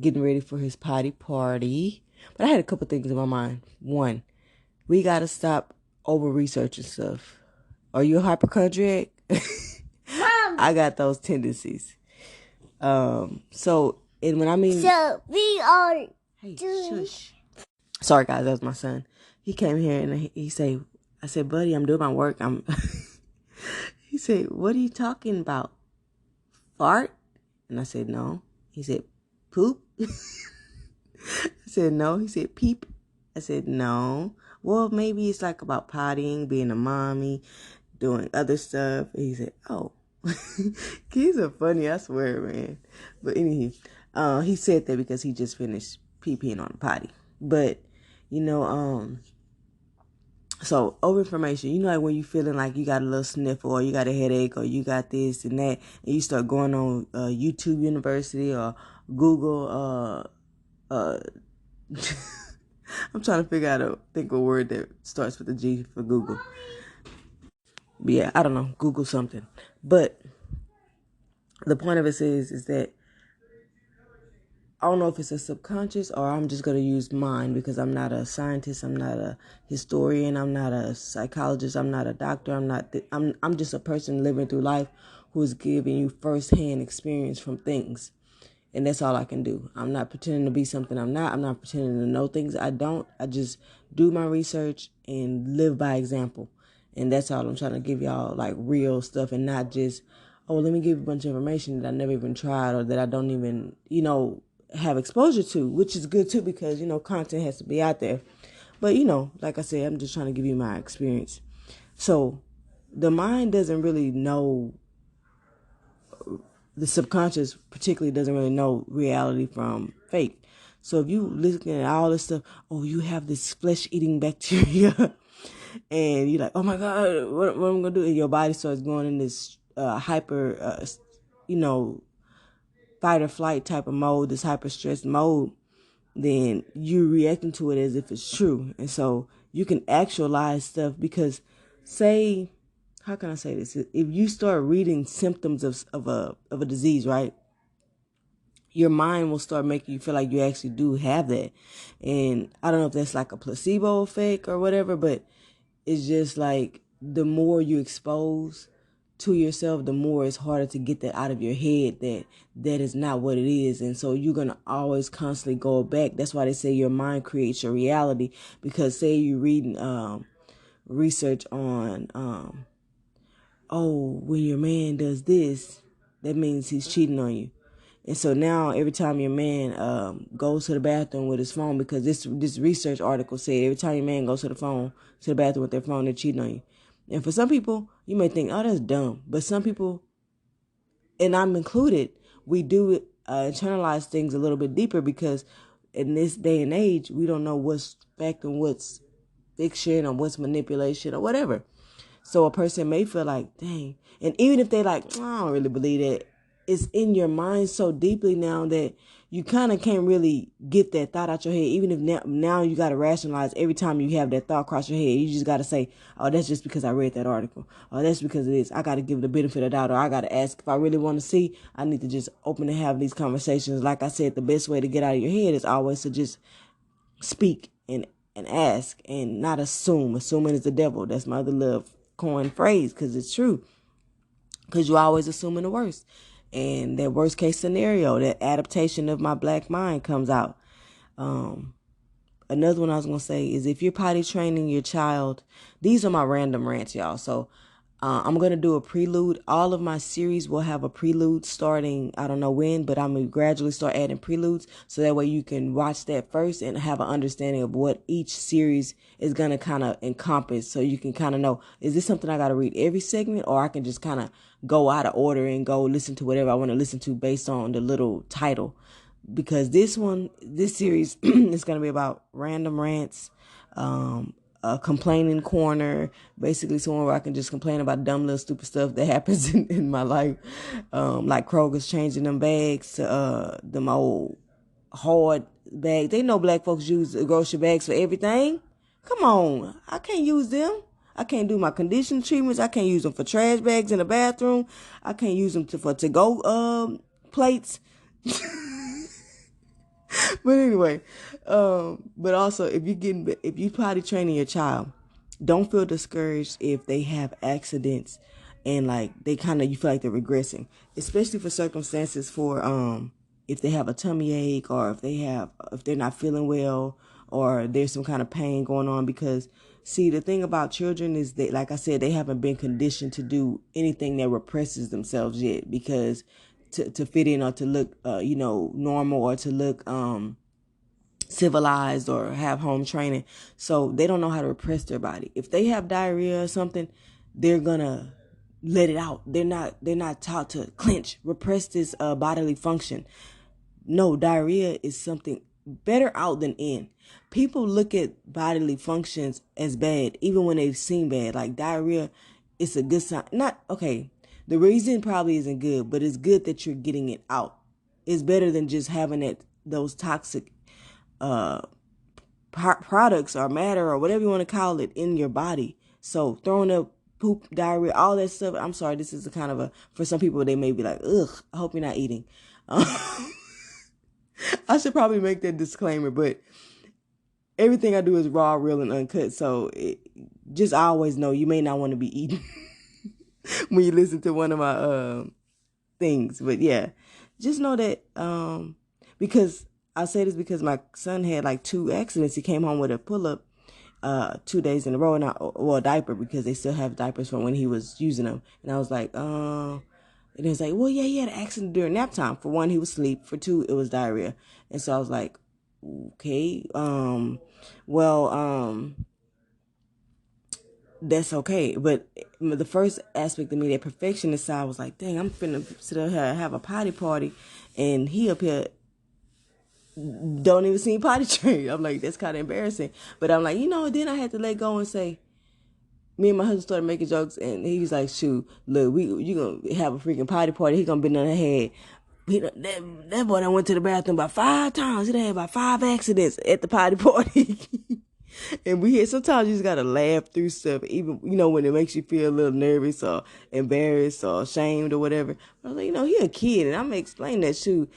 getting ready for his potty party. But I had a couple things in my mind. One, we got to stop over-researching stuff. Are you a hypochondriac? I got those tendencies. And when I mean... So we are... Hey, shush. Sorry, guys, that was my son. He came here and I said, buddy, I'm doing my work. He said, what are you talking about? Fart? And I said, no. He said, poop? I said, no. He said, peep? I said, no. Well, maybe it's like about pottying, being a mommy, doing other stuff. And he said, oh. Kids are funny, I swear, man. But anyway, he said that because he just finished pee-peeing on the potty. But, so over information, like when you feeling like you got a little sniffle or you got a headache or you got this and that, and you start going on YouTube University or Google, I'm trying to think of a word that starts with a G for Google. But yeah, I don't know, Google something. But the point of it is that I don't know if it's a subconscious or I'm just going to use mine because I'm not a scientist. I'm not a historian. I'm not a psychologist. I'm not a doctor. I'm just a person living through life who is giving you firsthand experience from things. And that's all I can do. I'm not pretending to be something I'm not. I'm not pretending to know things I don't. I just do my research and live by example. And that's all I'm trying to give y'all, like real stuff and not just, oh, let me give you a bunch of information that I never even tried or that I don't even, have exposure to, which is good too because, content has to be out there. But, like I said, I'm just trying to give you my experience. So the mind doesn't really know, the subconscious particularly doesn't really know reality from fake. So if you looking at all this stuff, oh, you have this flesh-eating bacteria and you're like, oh my God, what am I going to do? And your body starts going in this hyper, fight or flight type of mode, this hyper stress mode, then you're reacting to it as if it's true. And so you can actualize stuff because how can I say this? If you start reading symptoms of a disease, right? Your mind will start making you feel like you actually do have that. And I don't know if that's like a placebo effect or whatever, but it's just like the more you expose to yourself, the more it's harder to get that out of your head that is not what it is. And so you're going to always constantly go back. That's why they say your mind creates your reality, because say you're reading research on, when your man does this, that means he's cheating on you. And so now every time your man goes to the bathroom with his phone, because this research article said every time your man goes to the bathroom with their phone, they're cheating on you. And for some people, you may think, oh, that's dumb. But some people, and I'm included, we do internalize things a little bit deeper because in this day and age, we don't know what's fact and what's fiction or what's manipulation or whatever. So a person may feel like, dang. And even if they like, I don't really believe that, it's in your mind so deeply now that you kind of can't really get that thought out your head. Even if now you got to rationalize every time you have that thought cross your head. You just got to say, oh, that's just because I read that article. Oh, that's because of this. I got to give it the benefit of the doubt, or I got to ask if I really want to see. I need to just open and have these conversations. Like I said, the best way to get out of your head is always to just speak and and ask and not assume. Assuming is the devil. That's my other love coin phrase, because it's true. Because you're always assuming the worst. And that worst case scenario, that adaptation of my black mind comes out. Another one I was going to say is, if you're potty training your child, these are my random rants, y'all. So I'm going to do a prelude. All of my series will have a prelude starting, I don't know when, but I'm going to gradually start adding preludes. So that way you can watch that first and have an understanding of what each series is going to kind of encompass. So you can kind of know, is this something I got to read every segment, or I can just kind of go out of order and go listen to whatever I want to listen to based on the little title. Because this series is going to be about random rants, a complaining corner, basically somewhere where I can just complain about dumb little stupid stuff that happens in my life. Like Kroger's changing them bags to them old hard bags. They know black folks use grocery bags for everything. Come on, I can't use them. I can't do my conditioning treatments. I can't use them for trash bags in the bathroom. I can't use them for to-go plates. But anyway, but also if you potty training your child, don't feel discouraged if they have accidents and like you feel like they're regressing, especially for circumstances for if they have a tummy ache, or if they're not feeling well, or there's some kind of pain going on. Because see, the thing about children is that, like I said, they haven't been conditioned to do anything that represses themselves yet, because to fit in or to look normal, or to look civilized or have home training. So they don't know how to repress their body. If they have diarrhea or something, they're gonna let it out. They're not taught to clench, repress this bodily function. No, diarrhea is something better out than in. People look at bodily functions as bad, even when they seem bad. Like diarrhea, it's a good sign. Not okay. The reason probably isn't good, but it's good that you're getting it out. It's better than just having those toxic products or matter or whatever you want to call it in your body. So throwing up poop, diarrhea, all that stuff. I'm sorry, this is a kind of for some people, they may be like, ugh, I hope you're not eating. I should probably make that disclaimer, but everything I do is raw, real, and uncut. So just always know you may not want to be eating when you listen to one of my things. But yeah, just know that because I say this because my son had like 2 accidents. He came home with a pull-up 2 days in a row, and a diaper, because they still have diapers from when he was using them. And I was like, and he was like, well, yeah, he had an accident during nap time. For 1, he was asleep. For 2, it was diarrhea. And so I was like, okay, that's okay. But the first aspect of me, that perfectionist side, was like, dang, I'm finna sit up here and have a potty party, and he up here don't even seem potty trained. I'm like, that's kind of embarrassing. But I'm like, then I had to let go and say, me and my husband started making jokes, and he was like, shoot, look, you gonna have a freaking potty party. He gonna be on the head. That boy done went to the bathroom about 5 times. He done had about 5 accidents at the potty party. And sometimes you just gotta laugh through stuff, even, when it makes you feel a little nervous or embarrassed or ashamed or whatever. But I was like, he a kid, and I'm gonna explain that too.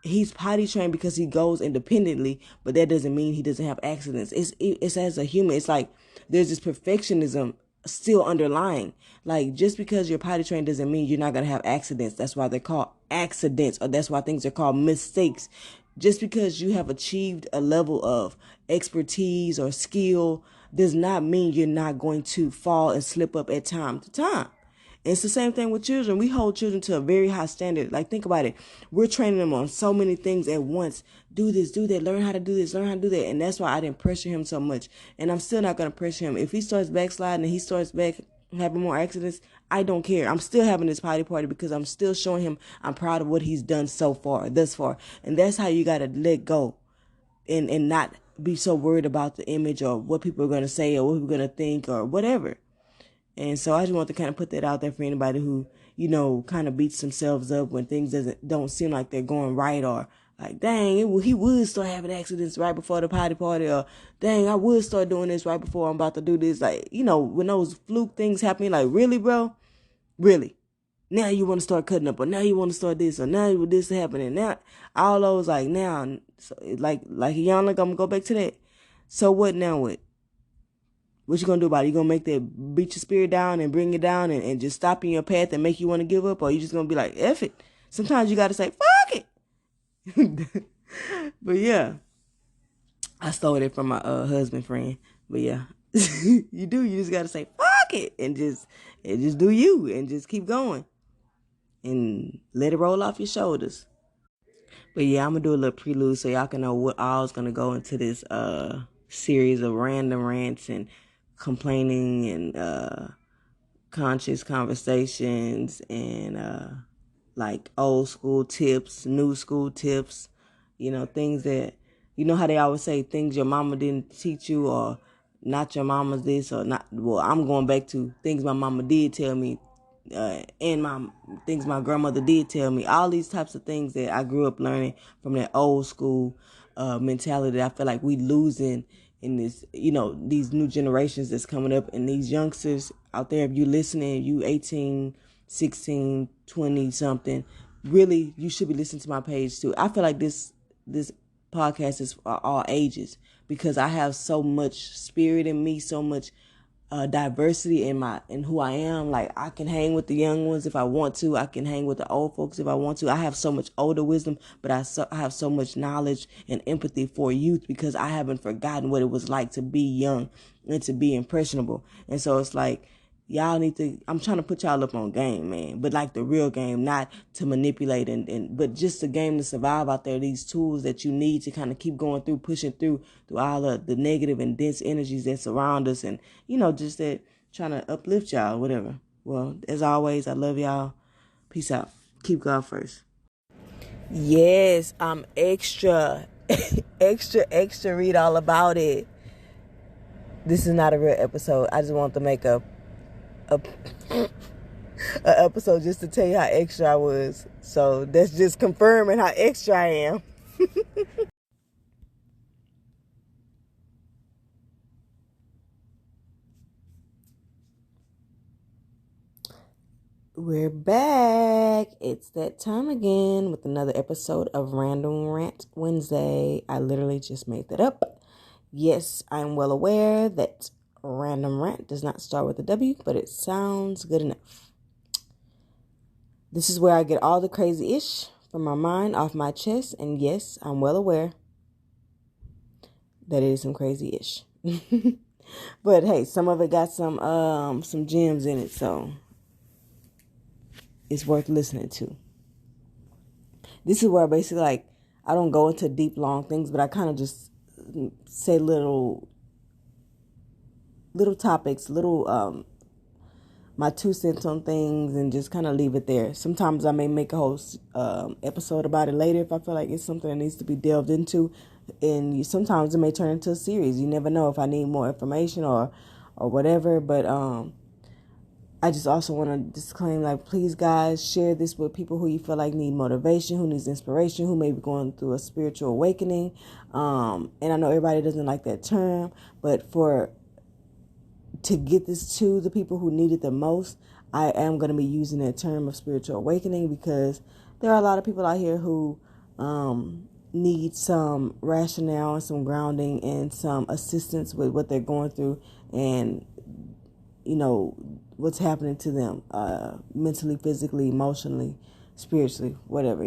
He's potty trained because he goes independently, but that doesn't mean he doesn't have accidents. It's as a human. It's like there's this perfectionism still underlying. Like, just because you're potty trained doesn't mean you're not going to have accidents. That's why they're called accidents, or that's why things are called mistakes. Just because you have achieved a level of expertise or skill does not mean you're not going to fall and slip up at time to time. It's the same thing with children. We hold children to a very high standard. Like, think about it. We're training them on so many things at once. Do this, do that, learn how to do this, learn how to do that. And that's why I didn't pressure him so much. And I'm still not going to pressure him. If he starts backsliding and he starts having more accidents, I don't care. I'm still having this potty party because I'm still showing him I'm proud of what he's done thus far. And that's how you got to let go and not be so worried about the image or what people are going to say or what people are going to think or whatever. And so I just want to kind of put that out there for anybody who, kind of beats themselves up when things don't seem like they're going right, or like, dang, he would start having accidents right before the potty party, or dang, I would start doing this right before I'm about to do this. Like, when those fluke things happen, like, really, bro? Really? Now you want to start cutting up, or now you want to start this, or now this happening. Now, all those, like, now, so, like, y'all, like, I'm going to go back to that. So what now? What you gonna do about it? You gonna make that beat your spirit down and bring it down and just stop in your path and make you want to give up? Or you just gonna be like, F it? Sometimes you gotta say, fuck it. But yeah, I stole it from my husband friend. But yeah, you do. You just gotta say, fuck it. And just do you and just keep going. And let it roll off your shoulders. But yeah, I'm gonna do a little prelude so y'all can know what all's gonna go into this series of random rants and complaining and conscious conversations and like old school tips, new school tips, things that how they always say things your mama didn't teach you or not your mama's this or not. Well, I'm going back to things my mama did tell me and my things my grandmother did tell me. All these types of things that I grew up learning from that old school mentality that I feel like we losing in this, these new generations that's coming up, and these youngsters out there, if you listening, you 18, 16, 20 something, really, you should be listening to my page too. I feel like this podcast is for all ages because I have so much spirit in me, so much diversity in who I am. Like, I can hang with the young ones if I want to. I can hang with the old folks if I want to. I have so much older wisdom, but I have so much knowledge and empathy for youth because I haven't forgotten what it was like to be young and to be impressionable. And so it's like, y'all need to, I'm trying to put y'all up on game, man, but like the real game, not to manipulate but just a game to survive out there. These tools that you need to kind of keep going through, pushing through all of the negative and dense energies that surround us, and just that trying to uplift y'all, whatever. Well, as always, I love y'all. Peace out. Keep God first. Yes, I'm extra extra read all about it. This is not a real episode. I just want to make a episode just to tell you how extra I was. So that's just confirming how extra I am. We're back. It's that time again with another episode of Random Rant Wednesday. I literally just made that up. Yes, I'm well aware that Random Rant does not start with a W, but it sounds good enough. This is where I get all the crazy-ish from my mind off my chest, and yes, I'm well aware that it is some crazy-ish. But hey, some of it got some gems in it, so it's worth listening to. This is where basically, like, I don't go into deep, long things, but I kind of just say little topics, my 2 cents on things, and just kind of leave it there. Sometimes I may make a whole episode about it later if I feel like it's something that needs to be delved into, and sometimes it may turn into a series. You never know if I need more information or whatever, but I just also want to disclaim, like, please, guys, share this with people who you feel like need motivation, who needs inspiration, who may be going through a spiritual awakening. And I know everybody doesn't like that term, but to get this to the people who need it the most, I am going to be using that term of spiritual awakening because there are a lot of people out here who need some rationale and some grounding and some assistance with what they're going through and, what's happening to them mentally, physically, emotionally, spiritually, whatever,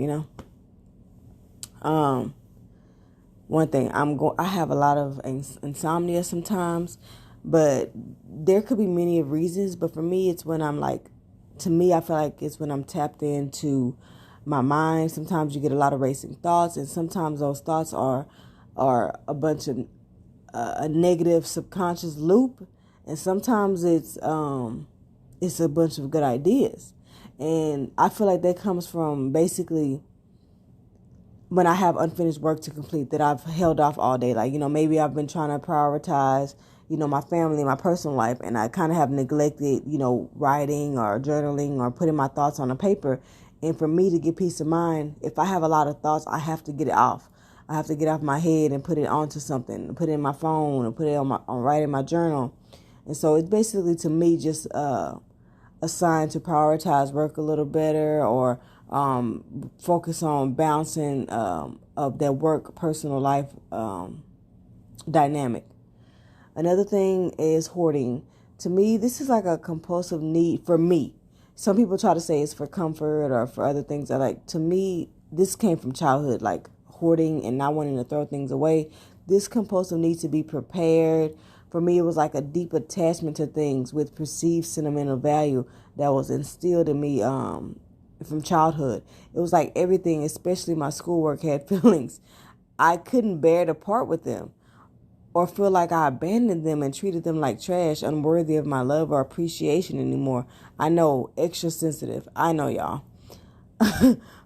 One thing, I have a lot of insomnia sometimes, but there could be many of reasons. But for me, it's when I feel like it's when I'm tapped into my mind. Sometimes you get a lot of racing thoughts, and sometimes those thoughts are a bunch of a negative subconscious loop, and sometimes it's a bunch of good ideas. And I feel like that comes from basically when I have unfinished work to complete that I've held off all day. Like, maybe I've been trying to prioritize, my family, my personal life, and I kind of have neglected, writing or journaling or putting my thoughts on a paper. And for me to get peace of mind, if I have a lot of thoughts, I have to get it off. I have to get off my head and put it onto something, put it in my phone and put it on write in my journal. And so it's basically, to me, just a sign to prioritize work a little better, or focus on balancing of that work personal life dynamic. Another thing is hoarding. To me, this is like a compulsive need for me. Some people try to say it's for comfort or for other things. To me, this came from childhood, like hoarding and not wanting to throw things away. This compulsive need to be prepared. For me, it was like a deep attachment to things with perceived sentimental value that was instilled in me from childhood. It was like everything, especially my schoolwork, had feelings. I couldn't bear to part with them or feel like I abandoned them and treated them like trash, unworthy of my love or appreciation anymore. I know, extra sensitive. I know, y'all.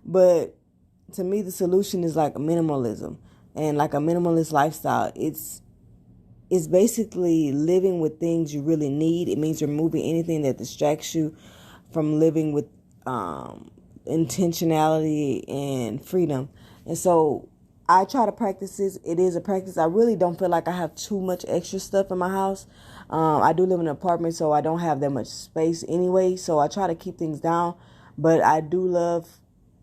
But to me, the solution is like minimalism and like a minimalist lifestyle. It's basically living with things you really need. It means removing anything that distracts you from living with intentionality and freedom. And so I try to practice this. It is a practice. I really don't feel like I have too much extra stuff in my house. I do live in an apartment, so I don't have that much space anyway. So I try to keep things down. But I do love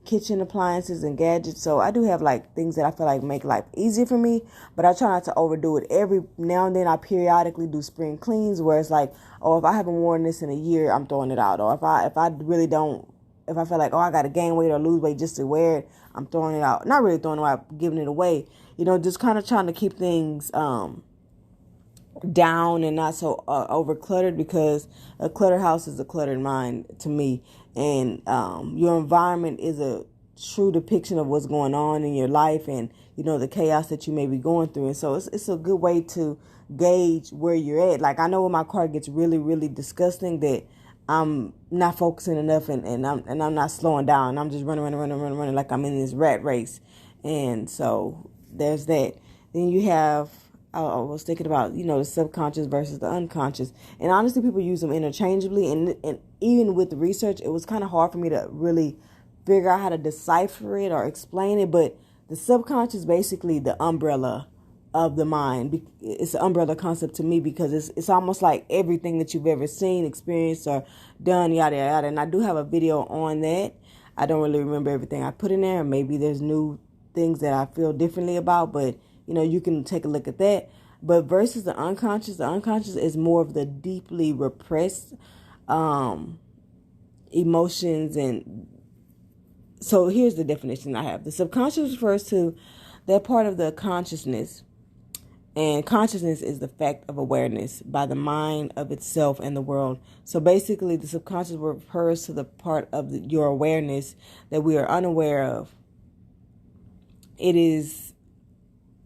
kitchen appliances and gadgets. So I do have like things that I feel like make life easier for me. But I try not to overdo it. Every now and then I periodically do spring cleans where it's like, oh, if I haven't worn this in a year, I'm throwing it out. Or if I really don't, if I feel like, oh, I got to gain weight or lose weight just to wear it, I'm throwing it out. Not really throwing it out, giving it away. Just kind of trying to keep things down and not so over cluttered, because a cluttered house is a cluttered mind to me. And your environment is a true depiction of what's going on in your life and, the chaos that you may be going through. And so it's a good way to gauge where you're at. Like, I know when my car gets really, really disgusting that I'm not focusing enough and I'm not slowing down. I'm just running like I'm in this rat race. And so there's that. Then you have, I was thinking about, the subconscious versus the unconscious. And honestly, people use them interchangeably. And even with the research, it was kind of hard for me to really figure out how to decipher it or explain it. But the subconscious, basically the umbrella of the mind. It's an umbrella concept to me because it's almost like everything that you've ever seen, experienced, or done, yada, yada. And I do have a video on that. I don't really remember everything I put in there. Maybe there's new things that I feel differently about, but you can take a look at that. But versus the unconscious is more of the deeply repressed emotions. And so here's the definition I have. The subconscious refers to that part of the consciousness. And consciousness is the fact of awareness by the mind of itself and the world. So basically, the subconscious refers to the part of your awareness that we are unaware of. It is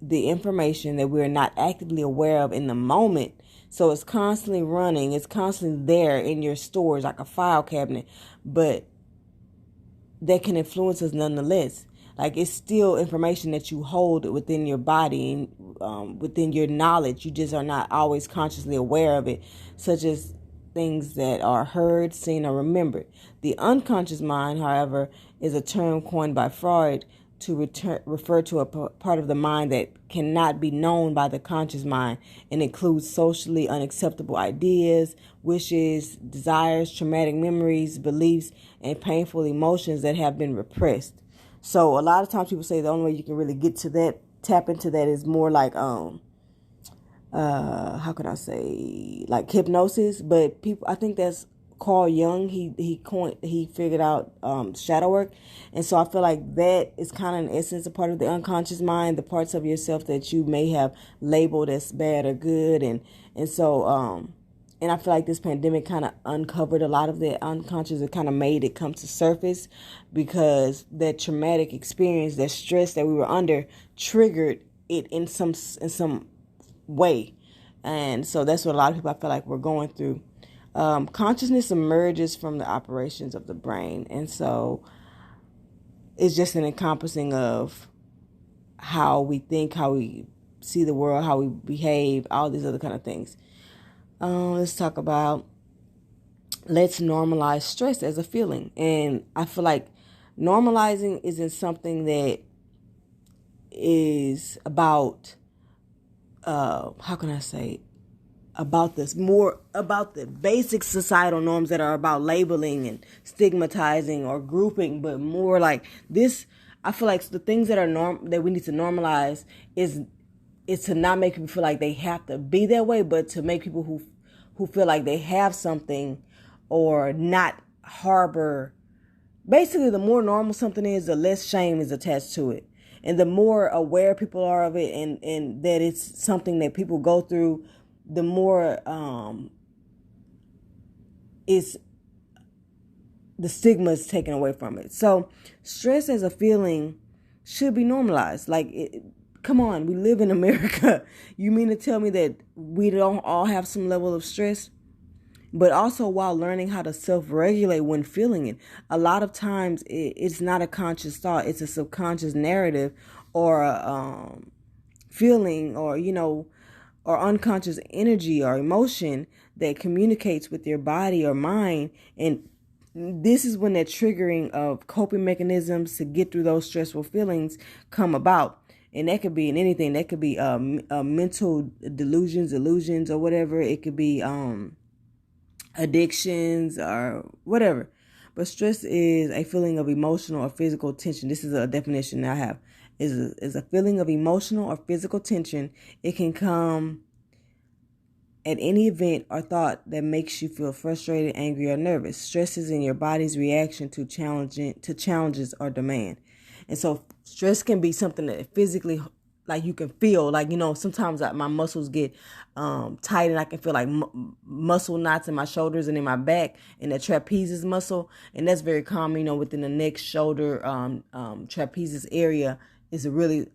the information that we're not actively aware of in the moment. So it's constantly running. It's constantly there in your storage like a file cabinet. But that can influence us nonetheless. Like, it's still information that you hold within your body and within your knowledge. You just are not always consciously aware of it, such as things that are heard, seen, or remembered. The unconscious mind, however, is a term coined by Freud to refer to a part of the mind that cannot be known by the conscious mind and includes socially unacceptable ideas, wishes, desires, traumatic memories, beliefs, and painful emotions that have been repressed. So a lot of times people say the only way you can really get to that, tap into that, is more like how can I say, like hypnosis. But people, I think that's Carl Jung. He figured out shadow work, and so I feel like that is kind of in essence a part of the unconscious mind, the parts of yourself that you may have labeled as bad or good, and so and I feel like this pandemic kind of uncovered a lot of the unconscious. It kind of made it come to surface because that traumatic experience, that stress that we were under, triggered it in some way. And so that's what a lot of people, I feel like, we're going through. Consciousness emerges from the operations of the brain. And so it's just an encompassing of how we think, how we see the world, how we behave, all these other kind of things. Let's talk about, let's normalize stress as a feeling. And I feel like normalizing isn't something that is about, how can I say, about this, more about the basic societal norms that are about labeling and stigmatizing or grouping, but more like this. I feel like the things that are that we need to normalize is it's to not make people feel like they have to be that way, but to make people who feel like they have something or not harbor. Basically, the more normal something is, the less shame is attached to it. And the more aware people are of it, and that it's something that people go through, the more it's the stigma is taken away from it. So stress as a feeling should be normalized. Come on, we live in America. You mean to tell me that we don't all have some level of stress? But also while learning how to self-regulate when feeling it. A lot of times it's not a conscious thought. It's a subconscious narrative or a feeling or, or unconscious energy or emotion that communicates with your body or mind. And this is when the triggering of coping mechanisms to get through those stressful feelings come about. And that could be in anything. That could be mental delusions, illusions, or whatever. It could be addictions or whatever. But stress is a feeling of emotional or physical tension. This is a definition I have. Is a feeling of emotional or physical tension. It can come at any event or thought that makes you feel frustrated, angry, or nervous. Stress is in your body's reaction to challenges or demand. And so stress can be something that physically, like, you can feel, like, sometimes my muscles get tight and I can feel like muscle knots in my shoulders and in my back and the trapezius muscle. And that's very common, within the neck, shoulder, trapezius area is a really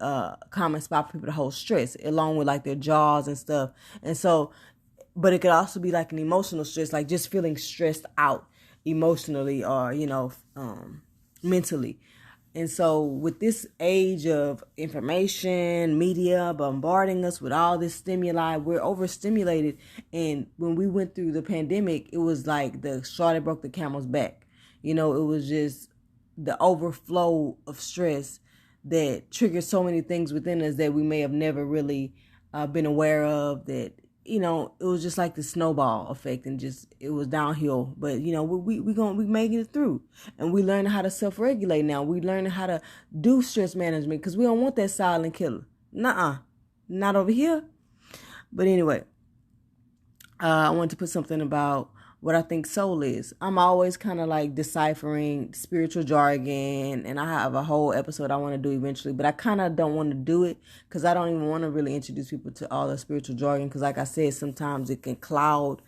common spot for people to hold stress, along with like their jaws and stuff. And so, but it could also be like an emotional stress, like just feeling stressed out emotionally or, mentally. And so with this age of information, media bombarding us with all this stimuli, we're overstimulated. And when we went through the pandemic, it was like the straw that broke the camel's back. It was just the overflow of stress that triggered so many things within us that we may have never really been aware of, that it was just like the snowball effect, and just it was downhill. But we making it through, and we learning how to self-regulate now. We learning how to do stress management, because we don't want that silent killer. Nuh-uh, not over here. But anyway, I wanted to put something about what I think soul is. I'm always kind of like deciphering spiritual jargon, and I have a whole episode I want to do eventually, but I kind of don't want to do it because I don't even want to really introduce people to all the spiritual jargon, because like I said, sometimes it can cloud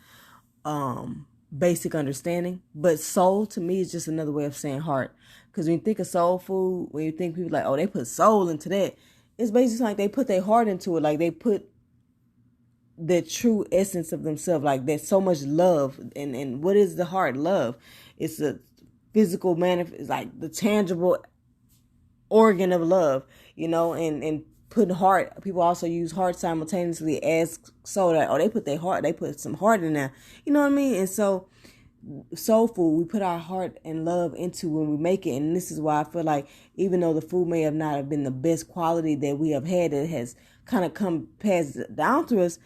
basic understanding. But soul to me is just another way of saying heart, because when you think of soul food, when you think people like, oh, they put soul into that, it's basically like they put their heart into it, like they put the true essence of themselves. Like there's so much love. And what is the heart? Love. It's a physical it's like the tangible organ of love, and putting heart. People also use heart simultaneously as soul. That, they put their heart, they put some heart in there. You know what I mean? And so soul food, we put our heart and love into when we make it. And this is why I feel like even though the food may have not have been the best quality that we have had, it has kind of come passed down to us.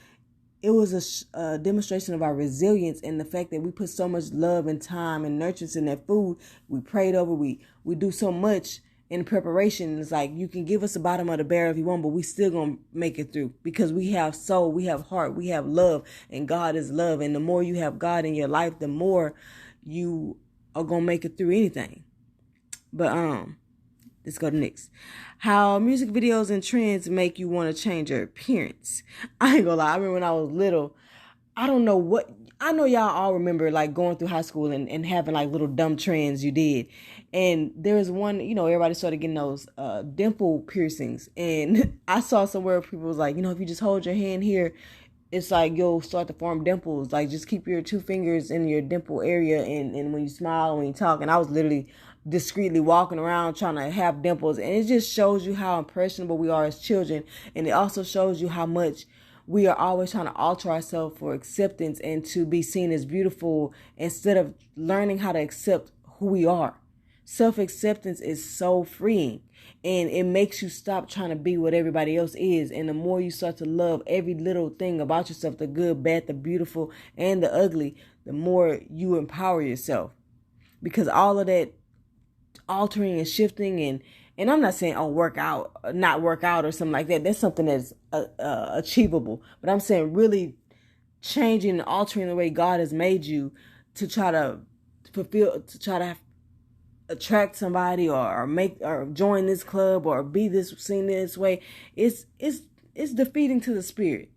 It was a demonstration of our resilience, and the fact that we put so much love and time and nurturance in that food. We prayed over, we do so much in preparation. It's like, you can give us the bottom of the barrel if you want, but we still gonna make it through, because we have soul, we have heart, we have love, and God is love. And the more you have God in your life, the more you are gonna make it through anything. But let's go to next. How music videos and trends make you want to change your appearance. I ain't gonna lie. I remember when I was little, I know y'all all remember like going through high school and having like little dumb trends you did. And there was one, everybody started getting those dimple piercings. And I saw somewhere people was like, if you just hold your hand here, it's like you'll start to form dimples. Like just keep your 2 fingers in your dimple area, and when you smile, when you talk. And I was literally discreetly walking around trying to have dimples, and it just shows you how impressionable we are as children. And it also shows you how much we are always trying to alter ourselves for acceptance and to be seen as beautiful, instead of learning how to accept who we are. Self-acceptance is so freeing, and it makes you stop trying to be what everybody else is. And the more you start to love every little thing about yourself, the good, bad, the beautiful, and the ugly, the more you empower yourself. Because all of that altering and shifting And I'm not saying, not work out or something like that. That's something that's achievable. But I'm saying really changing and altering the way God has made you to try to attract somebody or join this club or be seen this way. It's defeating to the spirit.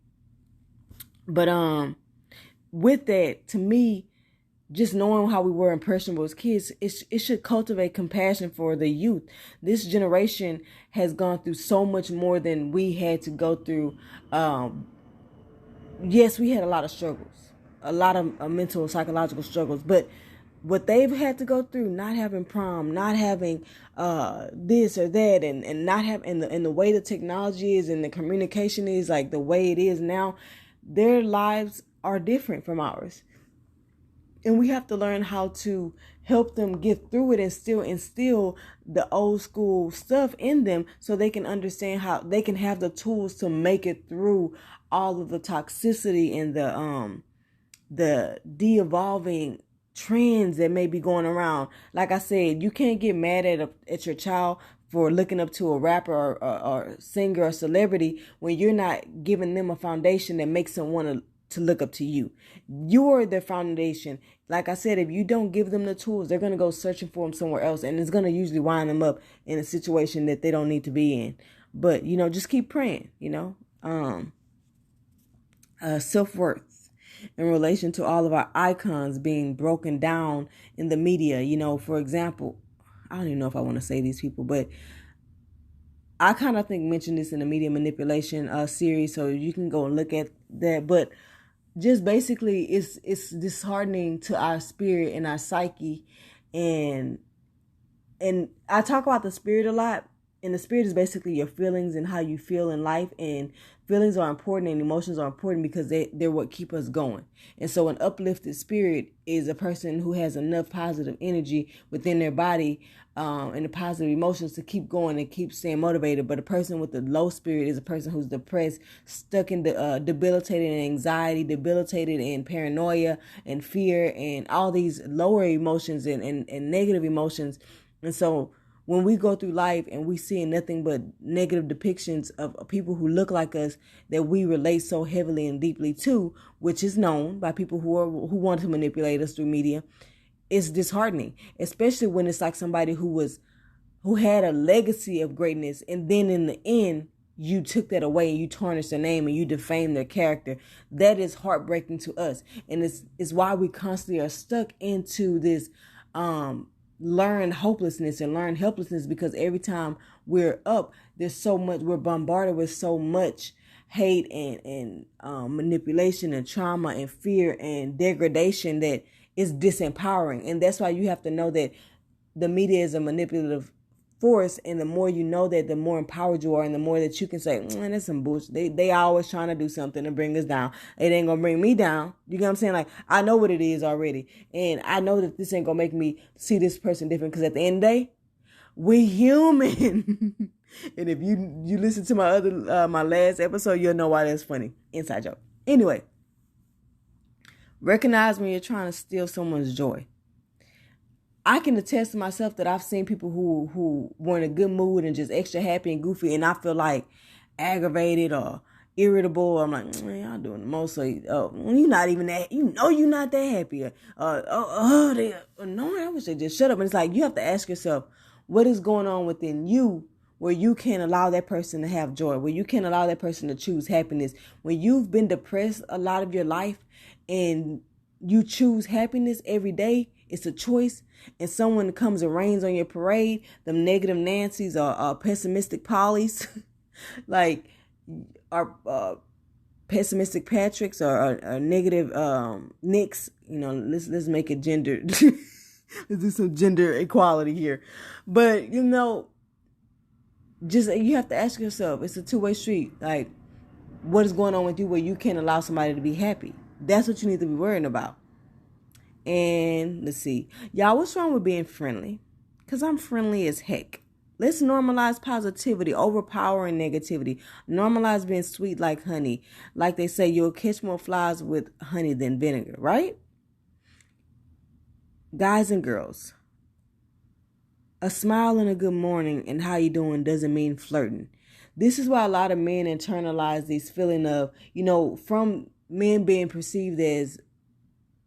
But with that, to me, just knowing how we were impressionable as kids, it should cultivate compassion for the youth. This generation has gone through so much more than we had to go through. Yes, we had a lot of struggles, a lot of mental and psychological struggles, but what they've had to go through, not having prom, not having this or that, and not having, and the way the technology is and the communication is like the way it is now, their lives are different from ours. And we have to learn how to help them get through it and still instill the old school stuff in them so they can understand how they can have the tools to make it through all of the toxicity and the de-evolving trends that may be going around. Like I said, you can't get mad at your child for looking up to a rapper or singer or celebrity when you're not giving them a foundation that makes them want to look up to you. You're their foundation. Like I said, if you don't give them the tools, they're going to go searching for them somewhere else. And it's going to usually wind them up in a situation that they don't need to be in. But, just keep praying, self-worth in relation to all of our icons being broken down in the media. For example, I don't even know if I want to say these people, but I kind of mentioned this in the media manipulation series. So you can go and look at that. But just basically it's disheartening to our spirit and our psyche. And I talk about the spirit a lot. And the spirit is basically your feelings and how you feel in life. And feelings are important and emotions are important because they're what keep us going. And so an uplifted spirit is a person who has enough positive energy within their body and the positive emotions to keep going and keep staying motivated. But a person with a low spirit is a person who's depressed, stuck in debilitated in anxiety, debilitated in paranoia and fear and all these lower emotions and negative emotions. And so when we go through life and we see nothing but negative depictions of people who look like us that we relate so heavily and deeply to, which is known by people who want to manipulate us through media, it's disheartening, especially when it's like somebody who had a legacy of greatness, and then in the end you took that away and you tarnished their name and you defamed their character. That is heartbreaking to us, and it's why we constantly are stuck into this learn hopelessness and learn helplessness, because every time we're up, there's so much, we're bombarded with so much hate and manipulation and trauma and fear and degradation that is disempowering. And that's why you have to know that the media is a manipulative force, and the more you know that, the more empowered you are, and the more that you can say, man, that's some bullshit. They always trying to do something to bring us down. It ain't gonna bring me down. You get what I'm saying? Like, I know what it is already, and I know that this ain't gonna make me see this person different, because at the end of the day, we human. And if you listen to my last episode, you'll know why that's funny. Inside joke. Anyway, recognize when you're trying to steal someone's joy. I can attest to myself that I've seen people who were in a good mood and just extra happy and goofy, and I feel like aggravated or irritable. I'm like, man, y'all doing the most. So you're not even that. You're not that happy. They annoying. I wish they just shut up. And it's like, you have to ask yourself, what is going on within you where you can't allow that person to have joy, where you can't allow that person to choose happiness. When you've been depressed a lot of your life and you choose happiness every day, it's a choice, and someone comes and rains on your parade, them negative Nancys or pessimistic Pollys, like our pessimistic Patricks or negative Nicks, let's make it gender. Let's do some gender equality here. But, just you have to ask yourself, it's a two-way street. Like, what is going on with you where you can't allow somebody to be happy? That's what you need to be worrying about. And let's see. Y'all, what's wrong with being friendly? Because I'm friendly as heck. Let's normalize positivity, overpowering negativity. Normalize being sweet like honey. Like they say, you'll catch more flies with honey than vinegar, right? Guys and girls, A smile and a good morning and how you doing doesn't mean flirting. This is why a lot of men internalize this feeling of, from men being perceived as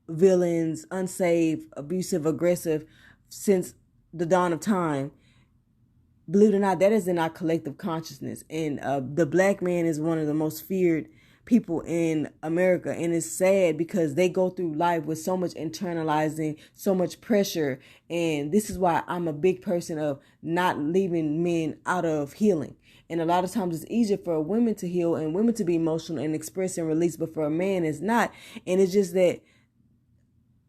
villains, unsafe, abusive, aggressive since the dawn of time. Believe it or not, that is in our collective consciousness. And the black man is one of the most feared people in America. And it's sad because they go through life with so much internalizing, so much pressure. And this is why I'm a big person of not leaving men out of healing. And a lot of times it's easier for women to heal and women to be emotional and express and release, but for a man it's not. And it's just that,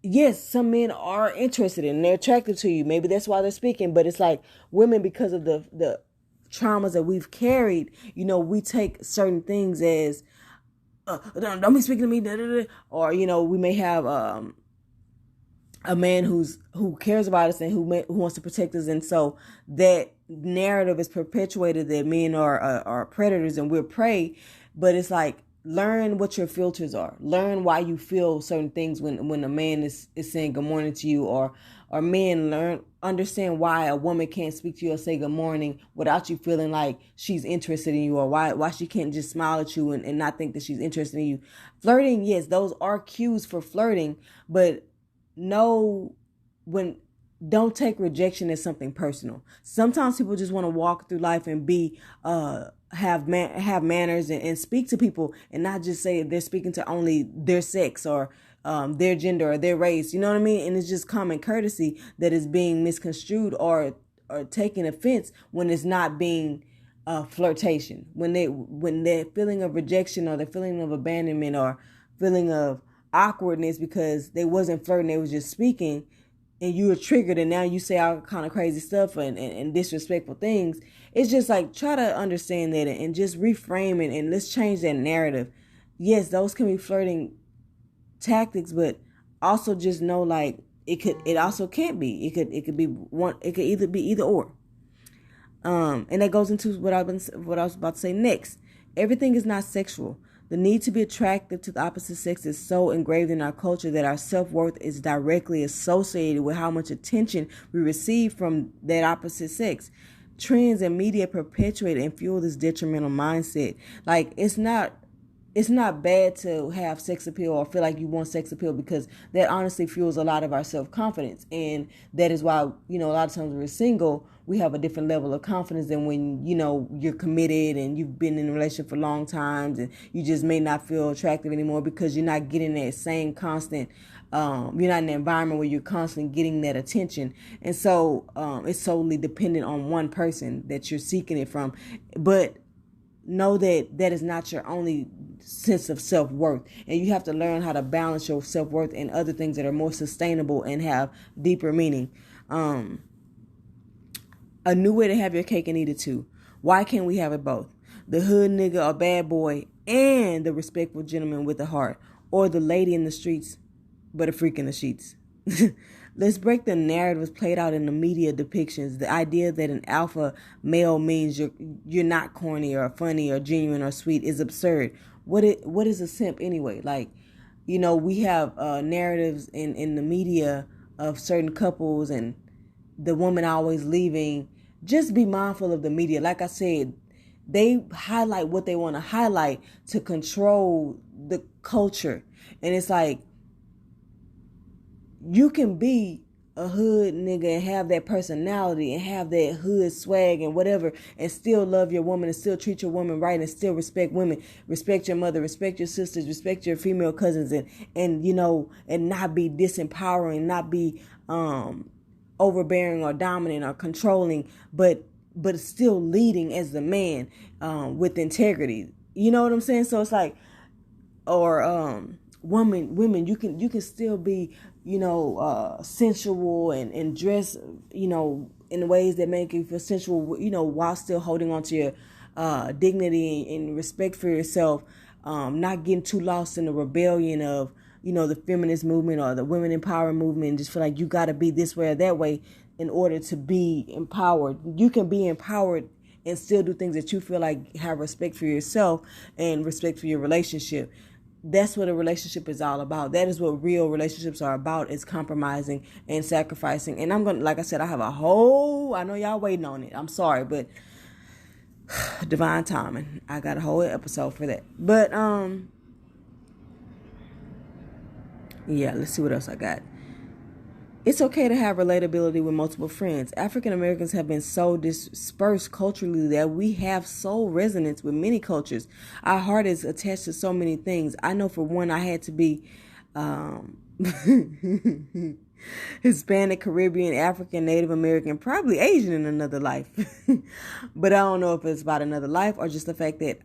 yes, some men are interested in, they're attracted to you. Maybe that's why they're speaking, but it's like women, because of the traumas that we've carried, we take certain things as, don't be speaking to me, da, da, da. Or, we may have a man who cares about us and who wants to protect us. And so that narrative is perpetuated that men are predators and we're prey. But it's like, learn what your filters are. Learn why you feel certain things when a man is saying good morning to you, or men understand why a woman can't speak to you or say good morning without you feeling like she's interested in you, or why she can't just smile at you and not think that she's interested in you. Flirting, yes, those are cues for flirting, but don't take rejection as something personal. Sometimes people just want to walk through life and be have manners and speak to people and not just say they're speaking to only their sex or their gender or their race. You know what I mean? And it's just common courtesy that is being misconstrued or taken offense when it's not being flirtation. When they're feeling of rejection or the feeling of abandonment or feeling of awkwardness because they wasn't flirting, they was just speaking, and you were triggered and now you say all kind of crazy stuff and disrespectful things. It's just like, try to understand that and just reframe it, and let's change that narrative. Yes, those can be flirting tactics, but also just know, like, it also can't be. It could be one. It could either be either or. And that goes into what I was about to say next. Everything is not sexual. The need to be attractive to the opposite sex is so engraved in our culture that our self-worth is directly associated with how much attention we receive from that opposite sex. Trends and media perpetuate and fuel this detrimental mindset. Like, it's not bad to have sex appeal or feel like you want sex appeal, because that honestly fuels a lot of our self-confidence. And that is why, a lot of times when we're single, we have a different level of confidence than when, you're committed and you've been in a relationship for long times and you just may not feel attractive anymore because you're not getting that same constant, you're not in an environment where you're constantly getting that attention. And so it's solely dependent on one person that you're seeking it from. But know that is not your only sense of self-worth, and you have to learn how to balance your self-worth and other things that are more sustainable and have deeper meaning. A new way to have your cake and eat it too. Why can't we have it both? The hood nigga or bad boy and the respectful gentleman with a heart, or the lady in the streets but a freak in the sheets. Let's break the narratives played out in the media depictions. The idea that an alpha male means you're not corny or funny or genuine or sweet is absurd. What is a simp anyway? Like, we have narratives in the media of certain couples and the woman always leaving. Just be mindful of the media. Like I said, they highlight what they want to highlight to control the culture. And it's like, you can be a hood nigga and have that personality and have that hood swag and whatever, and still love your woman and still treat your woman right and still respect women, respect your mother, respect your sisters, respect your female cousins, and not be disempowering, not be overbearing or dominant or controlling, but still leading as the man with integrity. You know what I'm saying? So it's like, or women, you can still be, sensual and dress, in ways that make you feel sensual, while still holding on to your dignity and respect for yourself, not getting too lost in the rebellion of, the feminist movement or the women empowerment movement, and just feel like you got to be this way or that way in order to be empowered. You can be empowered and still do things that you feel like have respect for yourself and respect for your relationship. that's what a relationship is all about. That is what real relationships are about, is compromising and sacrificing. And I'm going to, like I said, I know y'all waiting on it. I'm sorry, but divine timing. I got a whole episode for that. But, yeah, let's see what else I got. It's okay to have relatability with multiple friends. African Americans have been so dispersed culturally that we have soul resonance with many cultures. Our heart is attached to so many things. I know for one, I had to be Hispanic, Caribbean, African, Native American, probably Asian in another life. But I don't know if it's about another life or just the fact that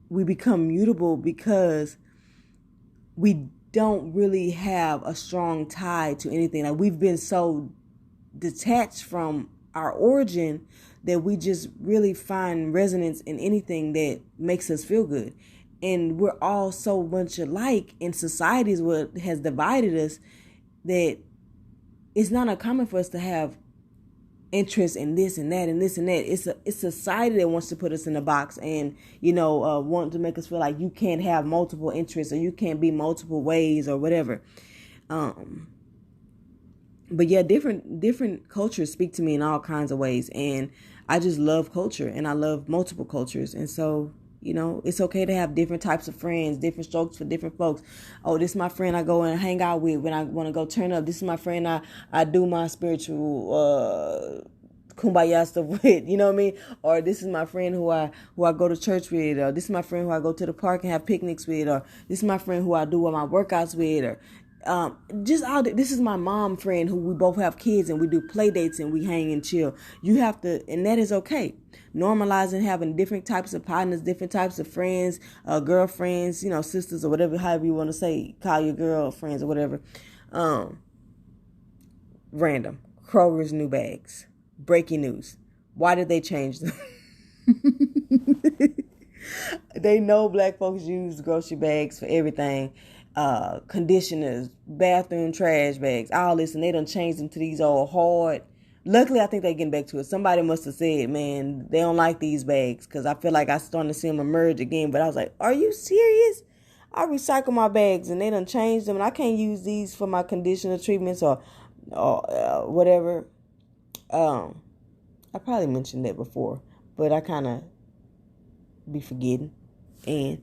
we become mutable because we don't really have a strong tie to anything. Like, we've been so detached from our origin that we just really find resonance in anything that makes us feel good. And we're all so much alike, and society is what has divided us, that it's not uncommon for us to have interest in this and that and this and that. It's society that wants to put us in a box and, want to make us feel like you can't have multiple interests or you can't be multiple ways or whatever. But yeah, different cultures speak to me in all kinds of ways. And I just love culture, and I love multiple cultures. And so, it's okay to have different types of friends, different strokes for different folks. Oh, this is my friend I go and hang out with when I want to go turn up. This is my friend I do my spiritual kumbaya stuff with, you know what I mean? Or this is my friend who I go to church with, or this is my friend who I go to the park and have picnics with, or this is my friend who I do all my workouts with, or this is my mom friend who we both have kids and we do play dates and we hang and chill. You have to, and that is okay. Normalizing having different types of partners, different types of friends, girlfriends, sisters or whatever, however you want to say, call your girlfriends or whatever. Random. Kroger's new bags. Breaking news. Why did they change them? They know black folks use grocery bags for everything. Conditioners, bathroom trash bags, all this, and they done changed them to these old hard. Luckily, I think they're getting back to it. Somebody must have said, man, they don't like these bags, because I feel like I starting to see them emerge again. But I was like, are you serious? I recycle my bags, and they done changed them, and I can't use these for my conditioner treatments or whatever. I probably mentioned that before, but I kind of be forgetting, and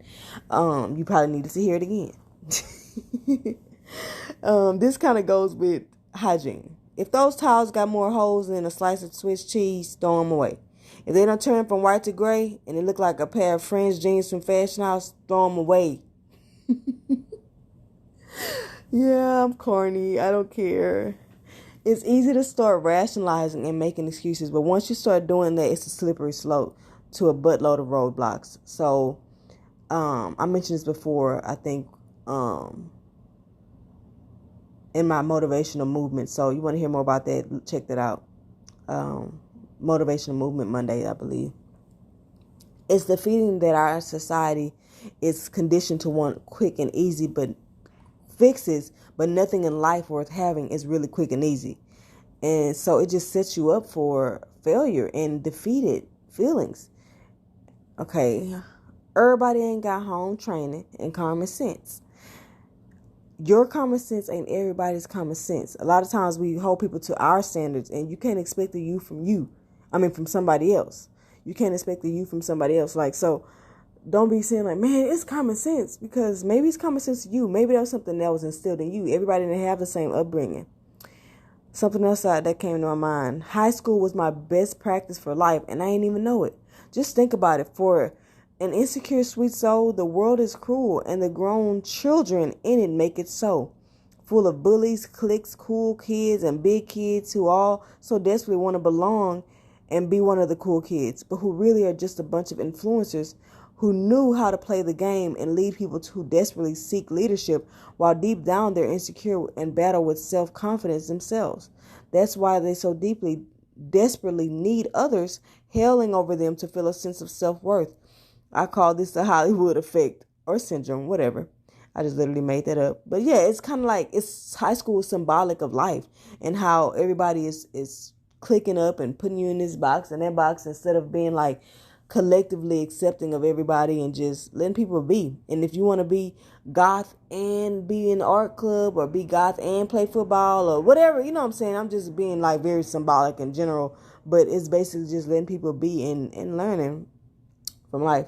you probably needed to hear it again. This kind of goes with hygiene. If those towels got more holes than a slice of Swiss cheese, throw them away. If they don't turn from white to gray and it look like a pair of French jeans from Fashion House, throw them away. Yeah, I'm corny. I don't care. It's easy to start rationalizing and making excuses, but once you start doing that, it's a slippery slope to a buttload of roadblocks. So, I mentioned this before, I think, in my motivational movement. So you want to hear more about that, check that out. Motivational Movement Monday, I believe. It's the feeling that our society is conditioned to want quick and easy fixes, but nothing in life worth having is really quick and easy. And so it just sets you up for failure and defeated feelings. Okay, everybody ain't got home training and common sense. Your common sense ain't everybody's common sense. A lot of times we hold people to our standards, and you can't expect the you from somebody else. You can't expect the you from somebody else. Like, so don't be saying like, man, it's common sense, because maybe it's common sense to you. Maybe that was something that was instilled in you. Everybody didn't have the same upbringing. Something else that came to my mind. High school was my best practice for life, and I ain't even know it. Just think about it. For an insecure sweet soul, the world is cruel, and the grown children in it make it so. Full of bullies, cliques, cool kids, and big kids who all so desperately want to belong and be one of the cool kids, but who really are just a bunch of influencers who knew how to play the game and lead people who desperately seek leadership, while deep down they're insecure and battle with self-confidence themselves. That's why they so desperately need others hailing over them to feel a sense of self-worth. I call this the Hollywood effect or syndrome, whatever. I just literally made that up. But yeah, it's kind of like, it's high school is symbolic of life, and how everybody is clicking up and putting you in this box and that box, instead of being like, collectively accepting of everybody and just letting people be. And if you want to be goth and be in the art club, or be goth and play football, or whatever, you know what I'm saying? I'm just being like very symbolic in general, but it's basically just letting people be and learning from life.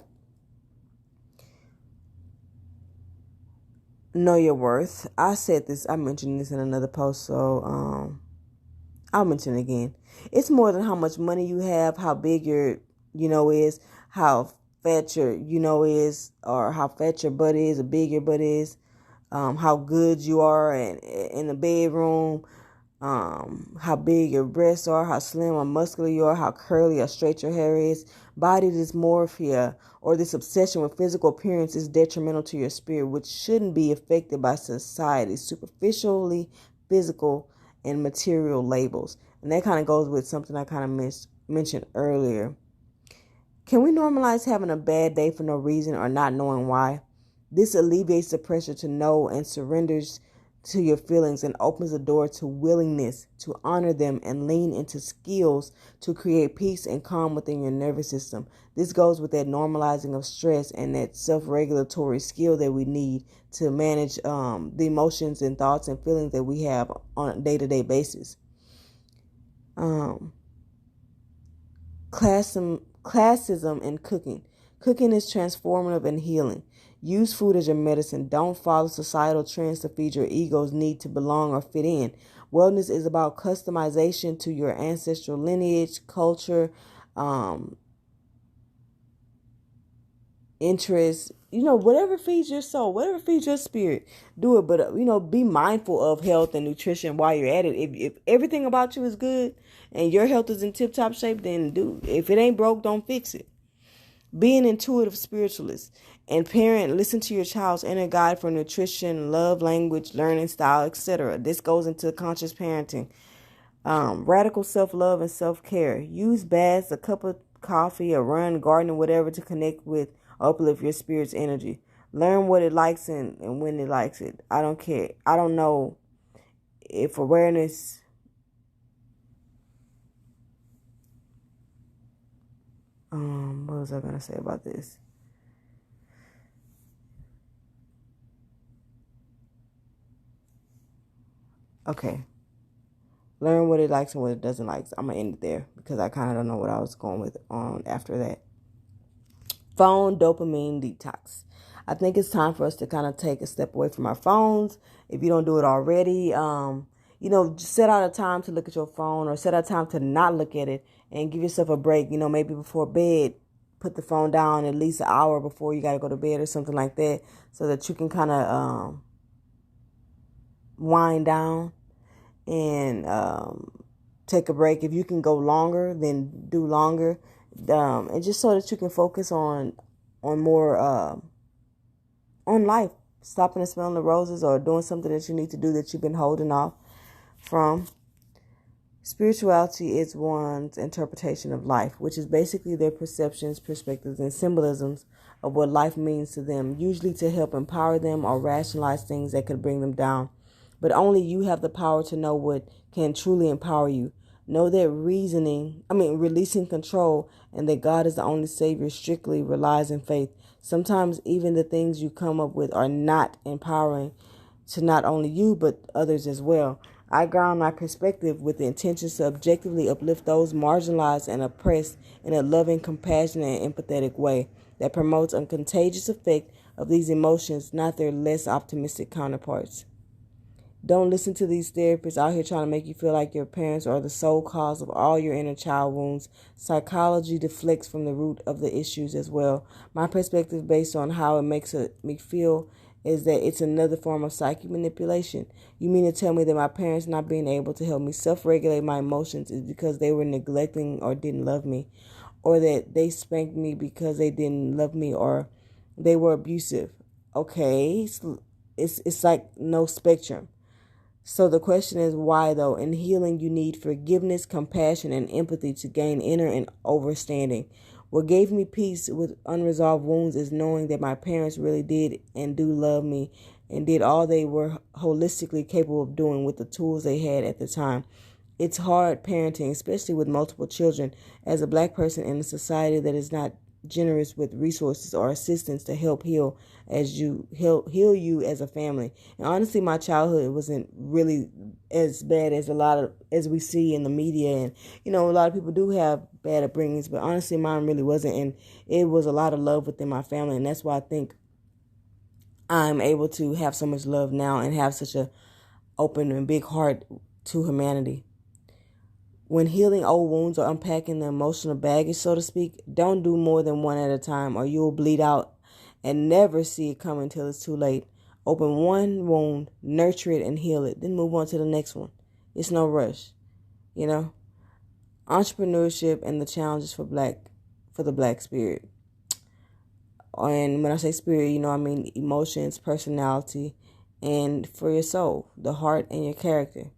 Know your worth. I mentioned this in another post, so I'll mention it again. It's more than how much money you have, how big your is, how fat your is, or how fat your butt is, or big your butt is, how good you are in the bedroom, how big your breasts are, how slim or muscular you are, how curly or straight your hair is. Body dysmorphia, or this obsession with physical appearance, is detrimental to your spirit, which shouldn't be affected by society's superficially physical and material labels. And that kind of goes with something I kind of mentioned earlier. Can we normalize having a bad day for no reason or not knowing why? This alleviates the pressure to know and surrenders to your feelings and opens the door to willingness to honor them and lean into skills to create peace and calm within your nervous system. This goes with that normalizing of stress and that self-regulatory skill that we need to manage the emotions and thoughts and feelings that we have on a day-to-day basis. Classism in cooking. Cooking is transformative and healing. Use food as your medicine. Don't follow societal trends to feed your ego's need to belong or fit in. Wellness is about customization to your ancestral lineage, culture, interests. Whatever feeds your soul, whatever feeds your spirit, do it. But, be mindful of health and nutrition while you're at it. If everything about you is good and your health is in tip-top shape, then if it ain't broke, don't fix it. Be an intuitive spiritualist and parent. Listen to your child's inner guide for nutrition, love, language, learning style, etc. This goes into conscious parenting. Radical self-love and self-care. Use baths, a cup of coffee, a run, gardening, whatever to connect with, uplift your spirit's energy. Learn what it likes and when it likes it. I don't care. I don't know if awareness... what was I going to say about this? Okay. Learn what it likes and what it doesn't like. I'm going to end it there because I kind of don't know what I was going with on after that. Phone dopamine detox. I think it's time for us to kind of take a step away from our phones. If you don't do it already, just set out a time to look at your phone, or set out time to not look at it, and give yourself a break. Maybe before bed, put the phone down at least an hour before you got to go to bed or something like that, so that you can kind of wind down and take a break. If you can go longer, then do longer, and just so that you can focus on more on life, stopping and smelling the roses, or doing something that you need to do that you've been holding off from. Spirituality is one's interpretation of life, which is basically their perceptions, perspectives, and symbolisms of what life means to them, usually to help empower them or rationalize things that could bring them down. But only you have the power to know what can truly empower you. Know that releasing control, and that God is the only Savior strictly relies in faith. Sometimes even the things you come up with are not empowering to not only you, but others as well. I ground my perspective with the intention to objectively uplift those marginalized and oppressed in a loving, compassionate, and empathetic way that promotes a contagious effect of these emotions, not their less optimistic counterparts. Don't listen to these therapists out here trying to make you feel like your parents are the sole cause of all your inner child wounds. Psychology deflects from the root of the issues as well. My perspective, based on how it makes me feel, is that it's another form of psychic manipulation. You mean to tell me that my parents not being able to help me self-regulate my emotions is because they were neglecting or didn't love me, or that they spanked me because they didn't love me, or they were abusive? Okay, it's like no spectrum. So the question is why, though? In healing, you need forgiveness, compassion, and empathy to gain inner and overstanding. What gave me peace with unresolved wounds is knowing that my parents really did and do love me, and did all they were holistically capable of doing with the tools they had at the time. It's hard parenting, especially with multiple children, as a Black person in a society that is not generous with resources or assistance to help heal you as a family. And honestly, my childhood wasn't really as bad as we see in the media. And a lot of people do have bad upbringings, but honestly, mine really wasn't. And it was a lot of love within my family, and that's why I think I'm able to have so much love now and have such a open and big heart to humanity. When healing old wounds or unpacking the emotional baggage, so to speak, don't do more than one at a time or you'll bleed out and never see it coming until it's too late. Open one wound, nurture it and heal it, then move on to the next one. It's no rush, Entrepreneurship and the challenges for the black spirit. And when I say spirit, I mean emotions, personality, and for your soul, the heart and your character.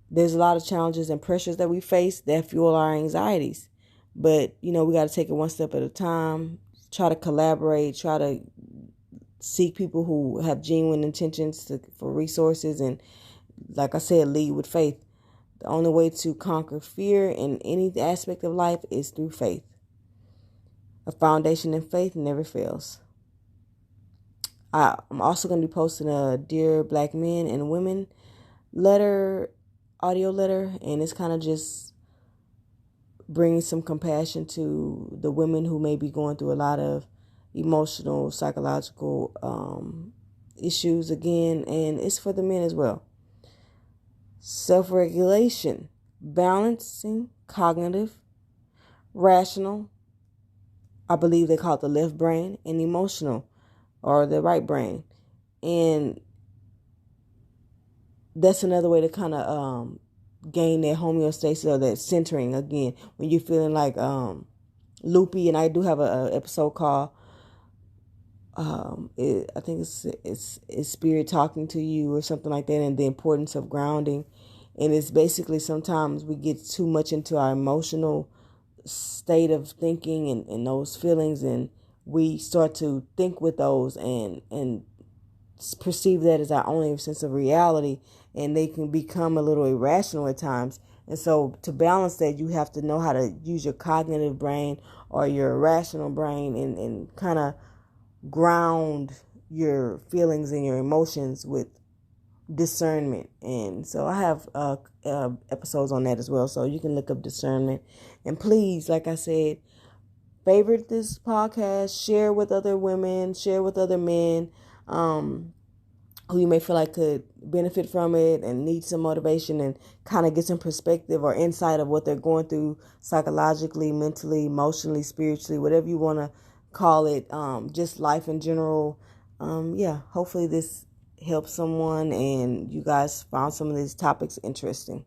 There's a lot of challenges and pressures that we face that fuel our anxieties. But, we got to take it one step at a time, try to collaborate, try to seek people who have genuine intentions for resources. And like I said, lead with faith. The only way to conquer fear in any aspect of life is through faith. A foundation in faith never fails. I'm also going to be posting a Dear Black Men and Women audio letter, and it's kind of just bringing some compassion to the women who may be going through a lot of emotional, psychological issues again, and it's for the men as well. Self-regulation, balancing cognitive, rational, I believe they call it the left brain, and emotional, or the right brain. And that's another way to kind of gain that homeostasis or that centering again when you're feeling like loopy. And I do have a episode called I think it's spirit talking to you or something like that, and the importance of grounding. And it's basically sometimes we get too much into our emotional state of thinking and those feelings, and we start to think with those and perceive that as our only sense of reality, and they can become a little irrational at times. And so to balance that, you have to know how to use your cognitive brain or your rational brain and kind of ground your feelings and your emotions with discernment. And so I have episodes on that as well, so you can look up discernment. And please, like I said, favorite this podcast, share with other women, share with other men who you may feel like could benefit from it and need some motivation and kind of get some perspective or insight of what they're going through psychologically, mentally, emotionally, spiritually, whatever you want to call it, just life in general. Hopefully this helps someone and you guys found some of these topics interesting.